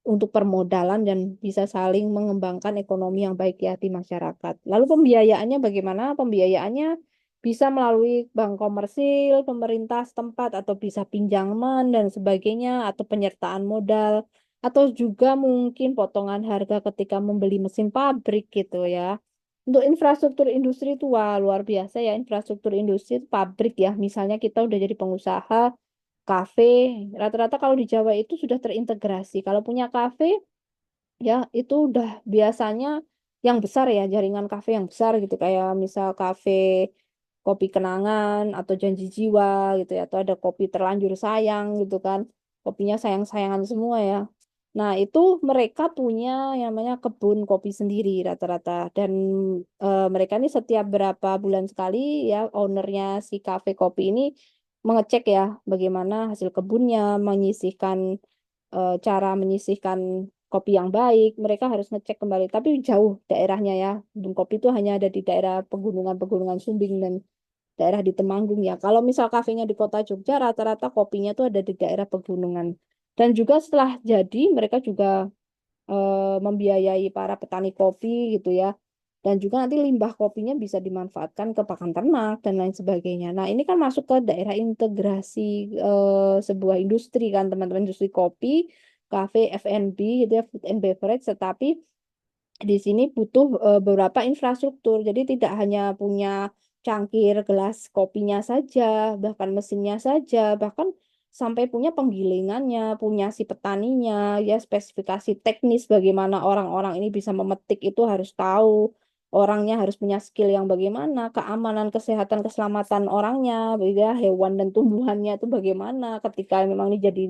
untuk permodalan dan bisa saling mengembangkan ekonomi yang baik ya di masyarakat. Lalu pembiayaannya bagaimana? Pembiayaannya bisa melalui bank komersil, pemerintah setempat, atau bisa pinjaman dan sebagainya, atau penyertaan modal, atau juga mungkin potongan harga ketika membeli mesin pabrik gitu ya. Untuk infrastruktur industri itu wah luar biasa ya infrastruktur industri pabrik ya. Misalnya kita udah jadi pengusaha kafe, rata-rata kalau di Jawa itu sudah terintegrasi. Kalau punya kafe, ya itu udah biasanya yang besar ya, jaringan kafe yang besar gitu. Kayak misal kafe kopi kenangan atau janji jiwa gitu ya. Atau ada kopi terlanjur sayang gitu kan. Kopinya sayang-sayangan semua ya. Nah itu mereka punya yang namanya kebun kopi sendiri rata-rata. Dan mereka ini setiap berapa bulan sekali ya ownernya si kafe kopi ini mengecek ya bagaimana hasil kebunnya, menyisihkan cara menyisihkan kopi yang baik, mereka harus ngecek kembali. Tapi jauh daerahnya ya, kebun kopi itu hanya ada di daerah pegunungan-pegunungan Sumbing dan daerah di Temanggung ya. Kalau misal kafenya di kota Jogja, rata-rata kopinya itu ada di daerah pegunungan. Dan juga setelah jadi, mereka juga membiayai para petani kopi gitu ya. Dan juga nanti limbah kopinya bisa dimanfaatkan ke pakan ternak dan lain sebagainya. Nah, ini kan masuk ke daerah integrasi sebuah industri kan, teman-teman, industri kopi, kafe, F&B gitu ya, food and beverage, tetapi di sini butuh beberapa infrastruktur. Jadi tidak hanya punya cangkir gelas kopinya saja, bahkan mesinnya saja, bahkan sampai punya penggilingannya, punya si petaninya, ya spesifikasi teknis bagaimana orang-orang ini bisa memetik itu harus tahu. Orangnya harus punya skill yang bagaimana, keamanan, kesehatan, keselamatan orangnya, ya, hewan dan tumbuhannya itu bagaimana ketika memang ini jadi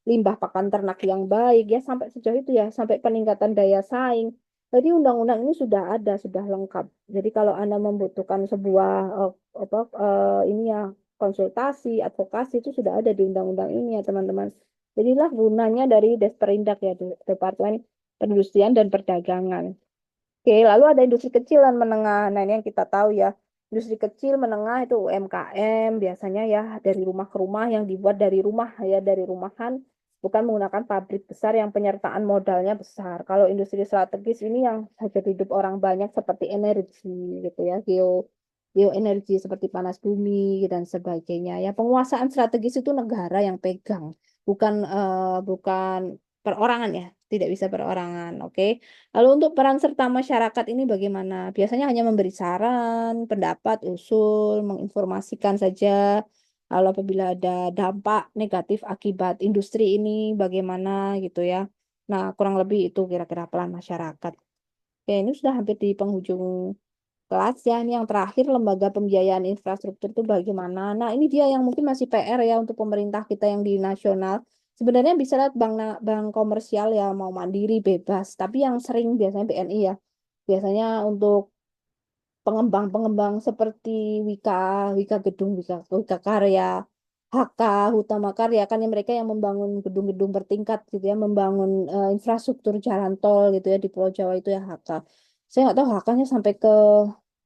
limbah pakan ternak yang baik, ya sampai sejauh itu ya, sampai peningkatan daya saing. Jadi undang-undang ini sudah ada, sudah lengkap. Jadi kalau Anda membutuhkan sebuah ini ya konsultasi, advokasi itu sudah ada di undang-undang ini ya teman-teman. Jadilah gunanya dari Desperindak ya, Departemen Perindustrian dan Perdagangan. Oke, lalu ada industri kecil dan menengah. Nah, ini yang kita tahu ya. Industri kecil menengah itu UMKM biasanya ya dari rumah ke rumah yang dibuat dari rumah ya dari rumahan bukan menggunakan pabrik besar yang penyertaan modalnya besar. Kalau industri strategis ini yang hajat hidup orang banyak seperti energi gitu ya, geoenergi seperti panas bumi dan sebagainya. Ya, penguasaan strategis itu negara yang pegang, bukan perorangan ya, tidak bisa perorangan. Oke. Lalu untuk peran serta masyarakat ini bagaimana? Biasanya hanya memberi saran, pendapat, usul, menginformasikan saja. Lalu apabila ada dampak negatif akibat industri ini bagaimana gitu ya. Nah, kurang lebih itu kira-kira peran masyarakat. Oke, ini sudah hampir di penghujung kelas ya. Ini yang terakhir lembaga pembiayaan infrastruktur itu bagaimana. Nah, ini dia yang mungkin masih PR ya untuk pemerintah kita yang di nasional. Sebenarnya bisa lihat bank komersial ya mau mandiri bebas, tapi yang sering biasanya BNI ya. Biasanya untuk pengembang-pengembang seperti Wika, Wika Gedung, Wika Karya, HK, Hutama Karya kan yang mereka yang membangun gedung-gedung bertingkat gitu ya, membangun infrastruktur jalan tol gitu ya di Pulau Jawa itu ya HK. Saya nggak tahu HK-nya sampai ke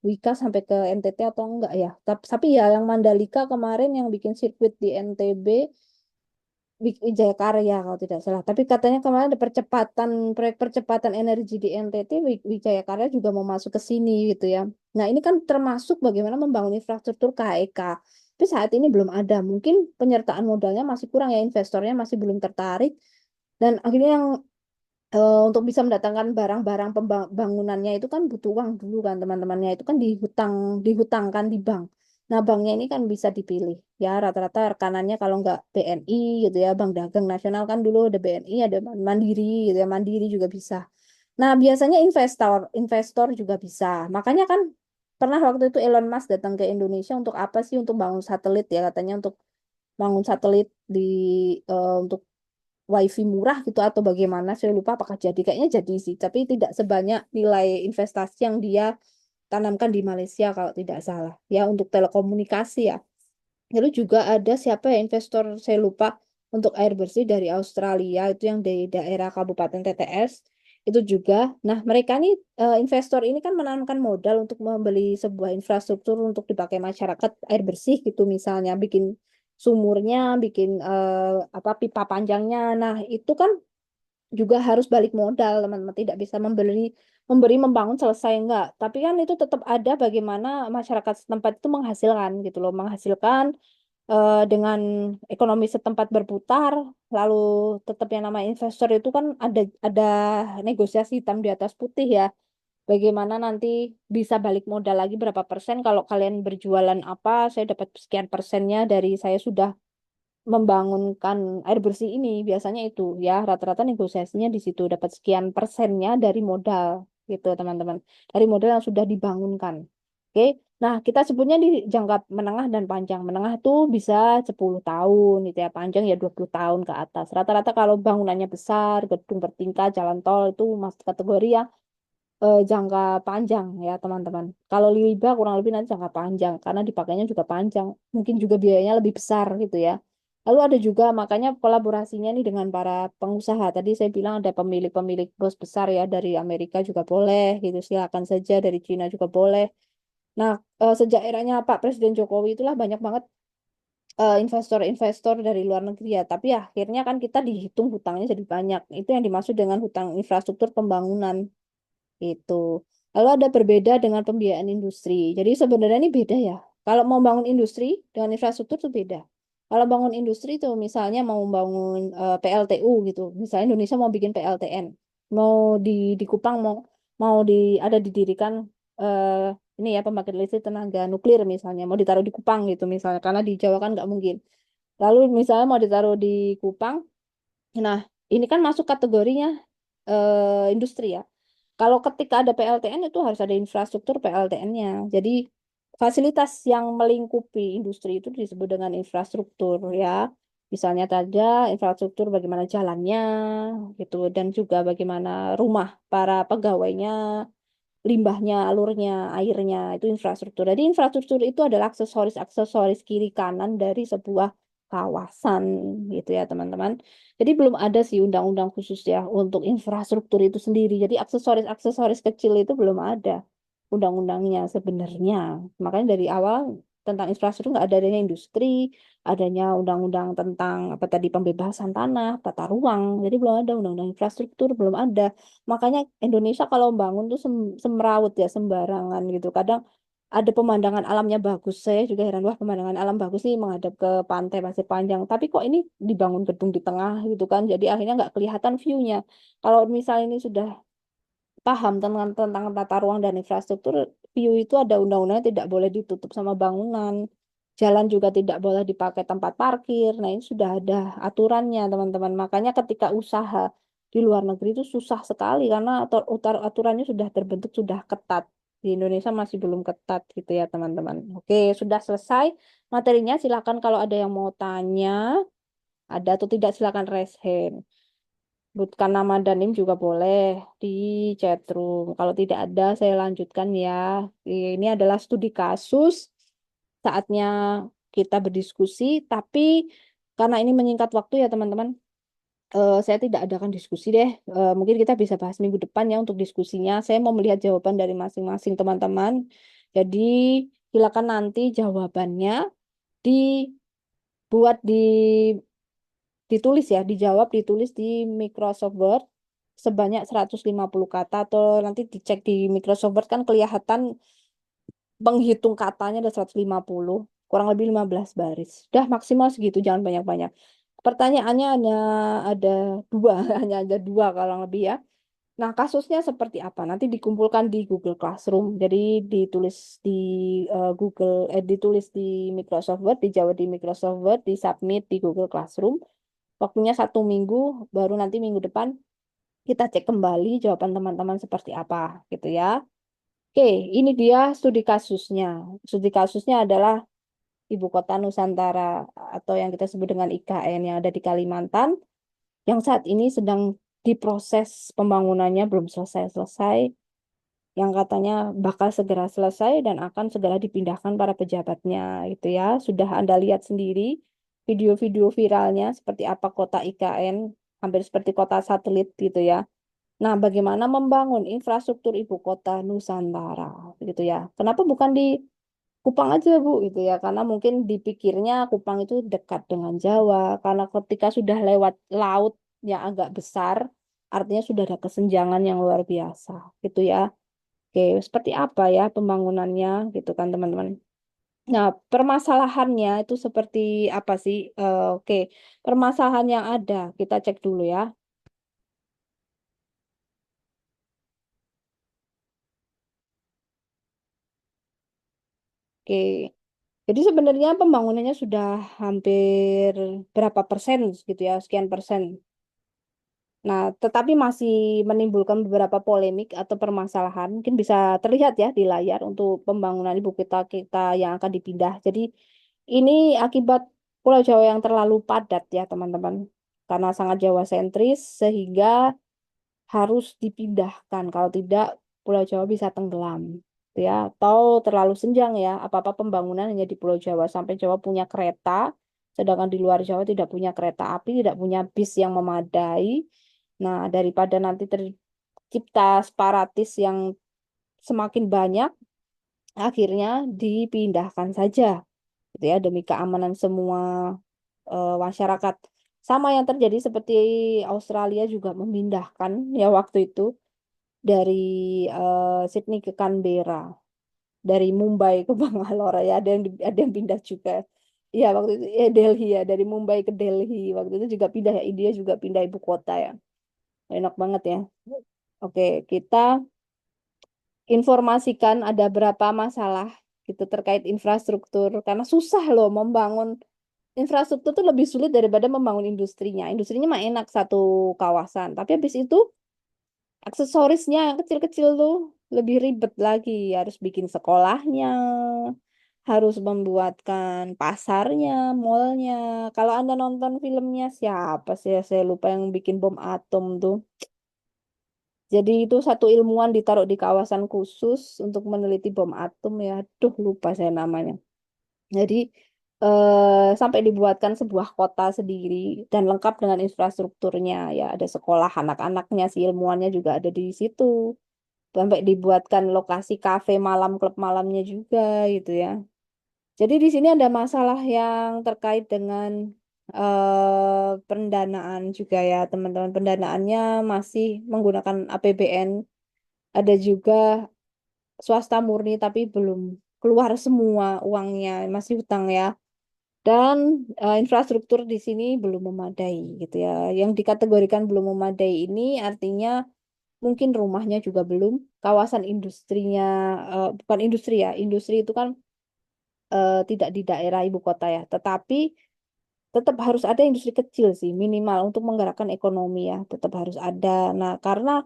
Wika sampai ke NTT atau enggak ya. Tapi ya yang Mandalika kemarin yang bikin sirkuit di NTB Wijaya Karya kalau tidak salah. Tapi katanya kemarin ada proyek percepatan energi di NTT, Wijaya Karya juga mau masuk ke sini gitu ya. Nah ini kan termasuk bagaimana membangun infrastruktur KEK. Tapi saat ini belum ada. Mungkin penyertaan modalnya masih kurang ya, investornya masih belum tertarik. Dan akhirnya yang untuk bisa mendatangkan barang-barang pembangunannya itu kan butuh uang dulu kan teman-temannya itu kan dihutangkan di bank. Nah banknya ini kan bisa dipilih ya rata-rata rekanannya kalau nggak BNI gitu ya Bank Dagang Nasional kan dulu ada BNI ada Mandiri gitu ya Mandiri juga bisa. Nah biasanya investor investor juga bisa. Makanya kan pernah waktu itu Elon Musk datang ke Indonesia untuk apa sih untuk bangun satelit ya katanya untuk bangun satelit di untuk wifi murah gitu atau bagaimana saya lupa apakah jadi kayaknya jadi sih tapi tidak sebanyak nilai investasi yang dia tanamkan di Malaysia kalau tidak salah ya untuk telekomunikasi ya lalu juga ada siapa ya investor saya lupa untuk air bersih dari Australia itu yang dari daerah Kabupaten TTS itu juga nah mereka nih investor ini kan menanamkan modal untuk membeli sebuah infrastruktur untuk dipakai masyarakat air bersih gitu misalnya bikin sumurnya bikin apa pipa panjangnya nah itu kan juga harus balik modal teman-teman tidak bisa memberi membangun selesai enggak tapi kan itu tetap ada bagaimana masyarakat setempat itu menghasilkan gitu loh menghasilkan dengan ekonomi setempat berputar lalu tetap yang namanya investor itu kan ada negosiasi hitam di atas putih ya bagaimana nanti bisa balik modal lagi berapa persen kalau kalian berjualan apa saya dapat sekian persennya dari saya sudah membangunkan air bersih ini biasanya itu ya rata-rata negosiasinya di situ dapat sekian persennya dari modal gitu teman-teman dari modal yang sudah dibangunkan oke nah kita sebutnya di jangka menengah dan panjang menengah tuh bisa 10 tahun gitu ya panjang ya 20 tahun ke atas rata-rata kalau bangunannya besar gedung bertingkat jalan tol itu masuk kategori ya jangka panjang ya teman-teman. Kalau Liba kurang lebih nanti jangka panjang karena dipakainya juga panjang. Mungkin juga biayanya lebih besar gitu ya. Lalu ada juga makanya kolaborasinya nih dengan para pengusaha. Tadi saya bilang ada pemilik-pemilik bos besar ya dari Amerika juga boleh gitu. Silakan saja dari Cina juga boleh. Nah, sejak eranya Pak Presiden Jokowi itulah banyak banget investor-investor dari luar negeri ya. Tapi akhirnya kan kita dihitung hutangnya jadi banyak. Itu yang dimaksud dengan hutang infrastruktur pembangunan. Itu. Lalu ada berbeda dengan pembiayaan industri. Jadi sebenarnya ini beda ya. Kalau mau bangun industri dengan infrastruktur itu beda. Kalau bangun industri itu misalnya mau bangun PLTU gitu. Misalnya Indonesia mau bikin PLTN. Mau di Kupang mau ada didirikan eh, ini ya pembangkit listrik tenaga nuklir misalnya mau ditaruh di Kupang gitu misalnya karena di Jawa kan nggak mungkin. Lalu misalnya mau ditaruh di Kupang. Nah, ini kan masuk kategorinya industri ya. Kalau ketika ada PLTN itu harus ada infrastruktur PLTN-nya. Jadi fasilitas yang melingkupi industri itu disebut dengan infrastruktur ya. Misalnya tadi infrastruktur bagaimana jalannya gitu dan juga bagaimana rumah para pegawainya, limbahnya, alurnya, airnya itu infrastruktur. Jadi infrastruktur itu adalah aksesoris kiri kanan dari sebuah kawasan gitu ya teman-teman. Jadi belum ada sih undang-undang khusus ya untuk infrastruktur itu sendiri. Jadi aksesoris-aksesoris kecil itu belum ada undang-undangnya sebenarnya. Makanya dari awal tentang infrastruktur nggak ada adanya industri, adanya undang-undang tentang apa tadi pembebasan tanah, tata ruang. Jadi belum ada undang-undang infrastruktur, belum ada. Makanya Indonesia kalau bangun tuh semrawut ya sembarangan gitu. Kadang ada pemandangan alamnya bagus. Saya juga heran wah pemandangan alam bagus nih menghadap ke pantai Pasir Panjang. Tapi kok ini dibangun gedung di tengah gitu kan. Jadi akhirnya nggak kelihatan view-nya. Kalau misalnya ini sudah paham tentang tata ruang dan infrastruktur, view itu ada undang-undangnya tidak boleh ditutup sama bangunan. Jalan juga tidak boleh dipakai tempat parkir. Nah, ini sudah ada aturannya, teman-teman. Makanya ketika usaha di luar negeri itu susah sekali karena aturannya sudah terbentuk, sudah ketat. Di Indonesia masih belum ketat gitu ya teman-teman. Oke, sudah selesai materinya. Silakan kalau ada yang mau tanya, ada atau tidak silakan raise hand. Sebutkan nama dan NIM juga boleh di chat room. Kalau tidak ada, saya lanjutkan ya. Ini adalah studi kasus. Saatnya kita berdiskusi, tapi karena ini menyingkat waktu ya teman-teman, saya tidak adakan diskusi deh. Mungkin kita bisa bahas minggu depan ya untuk diskusinya. Saya mau melihat jawaban dari masing-masing teman-teman. Jadi silakan nanti jawabannya dibuat ditulis ya, dijawab ditulis di Microsoft Word sebanyak 150 kata atau nanti dicek di Microsoft Word kan kelihatan penghitung katanya ada 150 kurang lebih 15 baris. Udah maksimal segitu, jangan banyak-banyak. Pertanyaannya hanya ada dua, hanya ada dua kurang lebih ya. Nah, kasusnya seperti apa? Nanti dikumpulkan di Google Classroom. Jadi ditulis di ditulis di Microsoft Word, dijawab di Microsoft Word, disubmit di Google Classroom. Waktunya 1 minggu, baru nanti minggu depan kita cek kembali jawaban teman-teman seperti apa, gitu ya. Oke, ini dia studi kasusnya. Studi kasusnya adalah Ibu Kota Nusantara atau yang kita sebut dengan IKN yang ada di Kalimantan, yang saat ini sedang diproses pembangunannya belum selesai-selesai, yang katanya bakal segera selesai dan akan segera dipindahkan para pejabatnya gitu ya. Sudah Anda lihat sendiri video-video viralnya seperti apa kota IKN, hampir seperti kota satelit gitu ya. Nah, bagaimana membangun infrastruktur ibu kota Nusantara gitu ya. Kenapa bukan di Kupang aja, Bu, gitu ya. Karena mungkin dipikirnya Kupang itu dekat dengan Jawa. Karena ketika sudah lewat laut yang agak besar, artinya sudah ada kesenjangan yang luar biasa, gitu ya. Oke, seperti apa ya pembangunannya, gitu kan, teman-teman. Nah, permasalahannya itu seperti apa sih? Oke, permasalahan yang ada, kita cek dulu ya. Oke, jadi sebenarnya pembangunannya sudah hampir berapa persen gitu ya, sekian persen. Nah, tetapi masih menimbulkan beberapa polemik atau permasalahan. Mungkin bisa terlihat ya di layar untuk pembangunan ibu kota kita yang akan dipindah. Jadi ini akibat Pulau Jawa yang terlalu padat ya teman-teman. Karena sangat Jawa sentris sehingga harus dipindahkan. Kalau tidak Pulau Jawa bisa tenggelam. Gitu ya, atau terlalu senjang ya. Apa-apa pembangunan hanya di Pulau Jawa sampai Jawa punya kereta, sedangkan di luar Jawa tidak punya kereta api, tidak punya bis yang memadai. Nah, daripada nanti tercipta separatis yang semakin banyak, akhirnya dipindahkan saja, gitu ya, demi keamanan semua masyarakat. Sama yang terjadi seperti Australia juga memindahkan ya waktu itu dari Sydney ke Canberra, dari Mumbai ke Bangalore ya, ada yang pindah juga. Iya waktu itu Delhi ya, dari Mumbai ke Delhi waktu itu juga pindah ya, India juga pindah ibu kota ya. Enak banget ya. Oke, kita informasikan ada berapa masalah gitu terkait infrastruktur karena susah loh membangun infrastruktur tuh lebih sulit daripada membangun industrinya. Industrinya mah enak satu kawasan, tapi habis itu aksesorisnya yang kecil-kecil tuh lebih ribet lagi. Harus bikin sekolahnya, harus membuatkan pasarnya, mallnya. Kalau Anda nonton filmnya siapa sih? Saya lupa yang bikin bom atom tuh. Jadi itu satu ilmuwan ditaruh di kawasan khusus untuk meneliti bom atom ya. Aduh, lupa saya namanya. Jadi sampai dibuatkan sebuah kota sendiri dan lengkap dengan infrastrukturnya ya. Ada sekolah anak-anaknya, si ilmuwannya juga ada di situ. Sampai dibuatkan lokasi kafe malam, klub malamnya juga gitu ya. Jadi di sini ada masalah yang terkait dengan pendanaan juga ya, teman-teman. Pendanaannya masih menggunakan APBN. Ada juga swasta murni tapi belum keluar semua uangnya, masih hutang ya. Dan infrastruktur di sini belum memadai gitu ya. Yang dikategorikan belum memadai ini artinya mungkin rumahnya juga belum, kawasan industrinya bukan industri ya. Industri itu kan tidak di daerah ibu kota ya, tetapi tetap harus ada industri kecil sih minimal untuk menggerakkan ekonomi ya, tetap harus ada. Nah, karena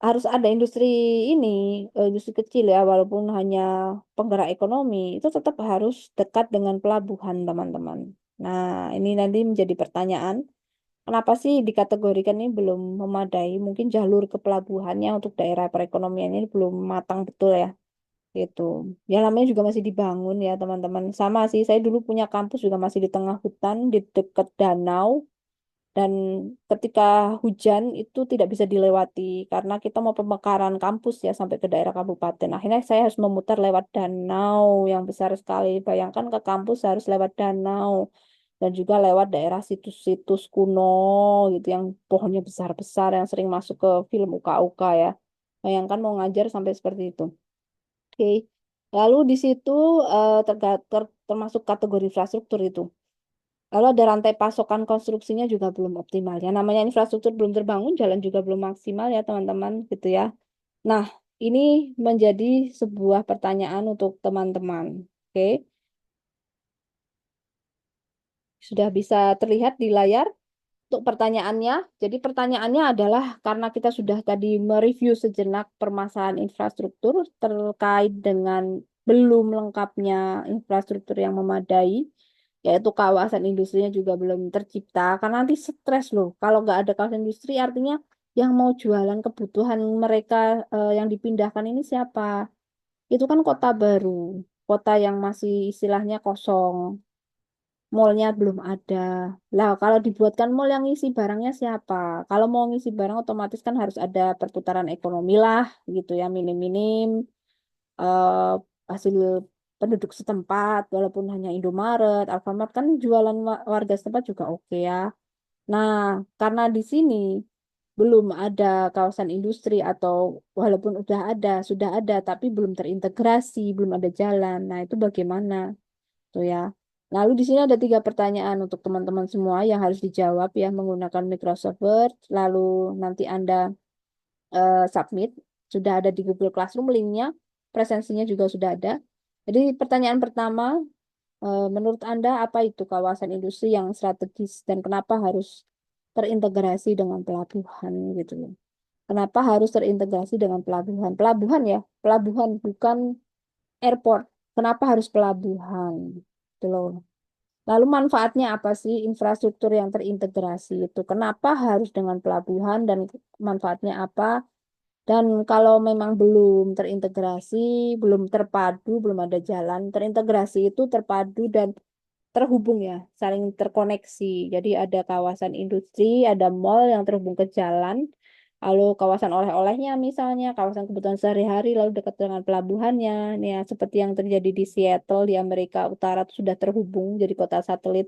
harus ada industri ini, industri kecil ya, walaupun hanya penggerak ekonomi, itu tetap harus dekat dengan pelabuhan, teman-teman. Nah, ini nanti menjadi pertanyaan, kenapa sih dikategorikan ini belum memadai? Mungkin jalur ke pelabuhannya untuk daerah perekonomian ini belum matang betul ya, gitu. Ya namanya juga masih dibangun ya, teman-teman. Sama sih, saya dulu punya kampus juga masih di tengah hutan, di dekat danau. Dan ketika hujan itu tidak bisa dilewati karena kita mau pemekaran kampus ya sampai ke daerah kabupaten. Akhirnya saya harus memutar lewat danau yang besar sekali. Bayangkan ke kampus harus lewat danau dan juga lewat daerah situs-situs kuno gitu yang pohonnya besar-besar yang sering masuk ke film UKA-UK ya. Bayangkan mau ngajar sampai seperti itu. Oke. Lalu di situ termasuk kategori infrastruktur itu. Lalu ada rantai pasokan konstruksinya juga belum optimal ya. Namanya infrastruktur belum terbangun, jalan juga belum maksimal ya teman-teman gitu ya. Nah, ini menjadi sebuah pertanyaan untuk teman-teman. Oke, sudah bisa terlihat di layar untuk pertanyaannya. Jadi pertanyaannya adalah karena kita sudah tadi mereview sejenak permasalahan infrastruktur terkait dengan belum lengkapnya infrastruktur yang memadai, yaitu kawasan industrinya juga belum tercipta. Karena nanti stres loh. Kalau nggak ada kawasan industri, artinya yang mau jualan kebutuhan mereka yang dipindahkan ini siapa? Itu kan kota baru, kota yang masih istilahnya kosong. Mallnya belum ada. Lah, kalau dibuatkan mall yang ngisi barangnya siapa? Kalau mau ngisi barang otomatis kan harus ada perputaran ekonomi lah, gitu ya, minim-minim eh, hasil penduduk setempat, walaupun hanya Indomaret, Alfamart kan jualan warga setempat juga oke ya. Nah, karena di sini belum ada kawasan industri atau walaupun sudah ada, tapi belum terintegrasi, belum ada jalan. Nah, itu bagaimana? Tuh ya. Lalu di sini ada tiga pertanyaan untuk teman-teman semua yang harus dijawab ya menggunakan Microsoft Word. Lalu nanti Anda submit. Sudah ada di Google Classroom linknya. Presensinya juga sudah ada. Jadi pertanyaan pertama, menurut Anda apa itu kawasan industri yang strategis dan kenapa harus terintegrasi dengan pelabuhan gitu loh. Kenapa harus terintegrasi dengan pelabuhan? Pelabuhan ya, pelabuhan bukan airport. Kenapa harus pelabuhan? Gitu loh. Lalu manfaatnya apa sih infrastruktur yang terintegrasi itu? Kenapa harus dengan pelabuhan dan manfaatnya apa? Dan kalau memang belum terintegrasi, belum terpadu, belum ada jalan, terintegrasi itu terpadu dan terhubung ya, saling terkoneksi. Jadi ada kawasan industri, ada mall yang terhubung ke jalan, lalu kawasan oleh-olehnya misalnya, kawasan kebutuhan sehari-hari, lalu dekat dengan pelabuhannya. Nih ya, seperti yang terjadi di Seattle di Amerika Utara itu sudah terhubung jadi kota satelit.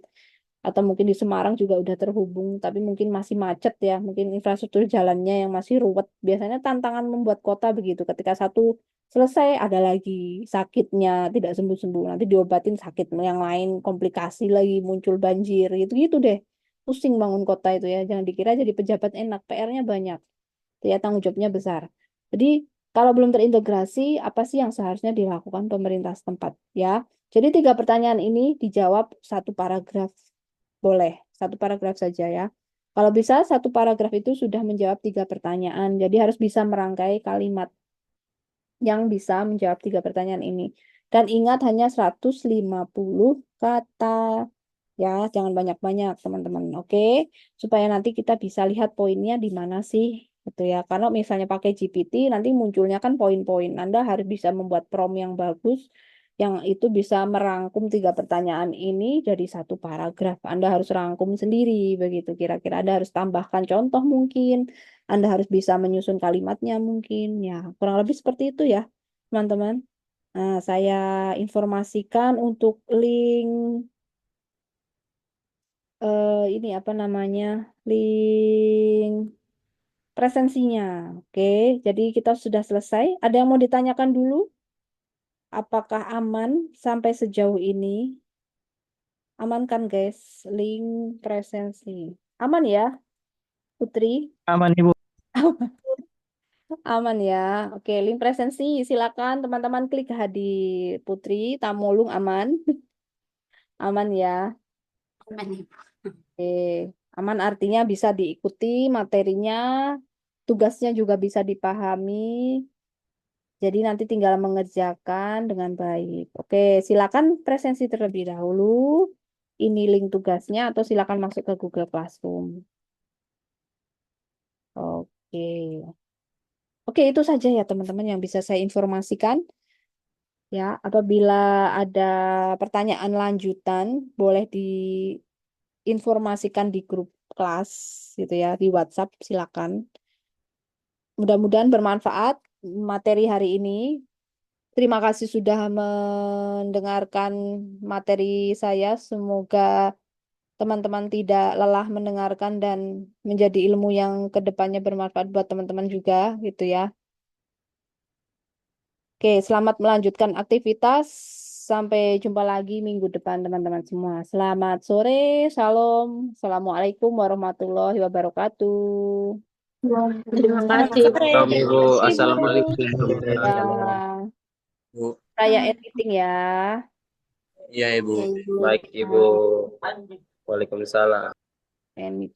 Atau mungkin di Semarang juga udah terhubung, tapi mungkin masih macet ya, mungkin infrastruktur jalannya yang masih ruwet. Biasanya tantangan membuat kota begitu, ketika satu selesai ada lagi sakitnya tidak sembuh-sembuh, nanti diobatin sakit yang lain, komplikasi lagi muncul banjir gitu-gitu deh. Pusing bangun kota itu ya, jangan dikira jadi pejabat enak, PR-nya banyak, ya tanggung jawabnya besar. Jadi kalau belum terintegrasi, apa sih yang seharusnya dilakukan pemerintah setempat ya? Jadi tiga pertanyaan ini dijawab satu paragraf. Boleh, satu paragraf saja ya. Kalau bisa, satu paragraf itu sudah menjawab tiga pertanyaan. Jadi harus bisa merangkai kalimat yang bisa menjawab tiga pertanyaan ini. Dan ingat hanya 150 kata. Ya, jangan banyak-banyak, teman-teman. Oke, supaya nanti kita bisa lihat poinnya di mana sih. Gitu ya. Kalau misalnya pakai GPT, nanti munculnya kan poin-poin. Anda harus bisa membuat prompt yang bagus, yang itu bisa merangkum tiga pertanyaan ini jadi satu paragraf. Anda harus rangkum sendiri, begitu kira-kira. Anda harus tambahkan contoh mungkin. Anda harus bisa menyusun kalimatnya mungkin. Ya, kurang lebih seperti itu ya, teman-teman. Nah, saya informasikan untuk link ini apa namanya? Link presensinya. Oke, jadi kita sudah selesai. Ada yang mau ditanyakan dulu? Apakah aman sampai sejauh ini? Aman kan, guys? Link presensi. Aman ya, Putri? Aman Ibu. Aman ya. Oke, link presensi. Silakan teman-teman klik hadir. Putri, Tamulung aman? Aman ya. Aman, Ibu. Oke, aman artinya bisa diikuti materinya tugasnya juga bisa dipahami. Jadi nanti tinggal mengerjakan dengan baik. Oke, silakan presensi terlebih dahulu. Ini link tugasnya atau silakan masuk ke Google Classroom. Oke. Oke, itu saja ya teman-teman yang bisa saya informasikan. Ya, apabila ada pertanyaan lanjutan, boleh diinformasikan di grup kelas gitu ya, di WhatsApp silakan. Mudah-mudahan bermanfaat materi hari ini. Terima kasih sudah mendengarkan materi saya. Semoga teman-teman tidak lelah mendengarkan dan menjadi ilmu yang kedepannya bermanfaat buat teman-teman juga gitu ya. Oke, selamat melanjutkan aktivitas. Sampai jumpa lagi minggu depan teman-teman semua. Selamat sore, shalom. Assalamualaikum warahmatullahi wabarakatuh. Terima Selamat kasih. sore. Halo Ibu, Ibu, Assalamualaikum warahmatullahi ya, wabarakatuh. saya editing ya. Iya Ibu, Ya, Ibu. baik Ibu. Waalaikumsalam. And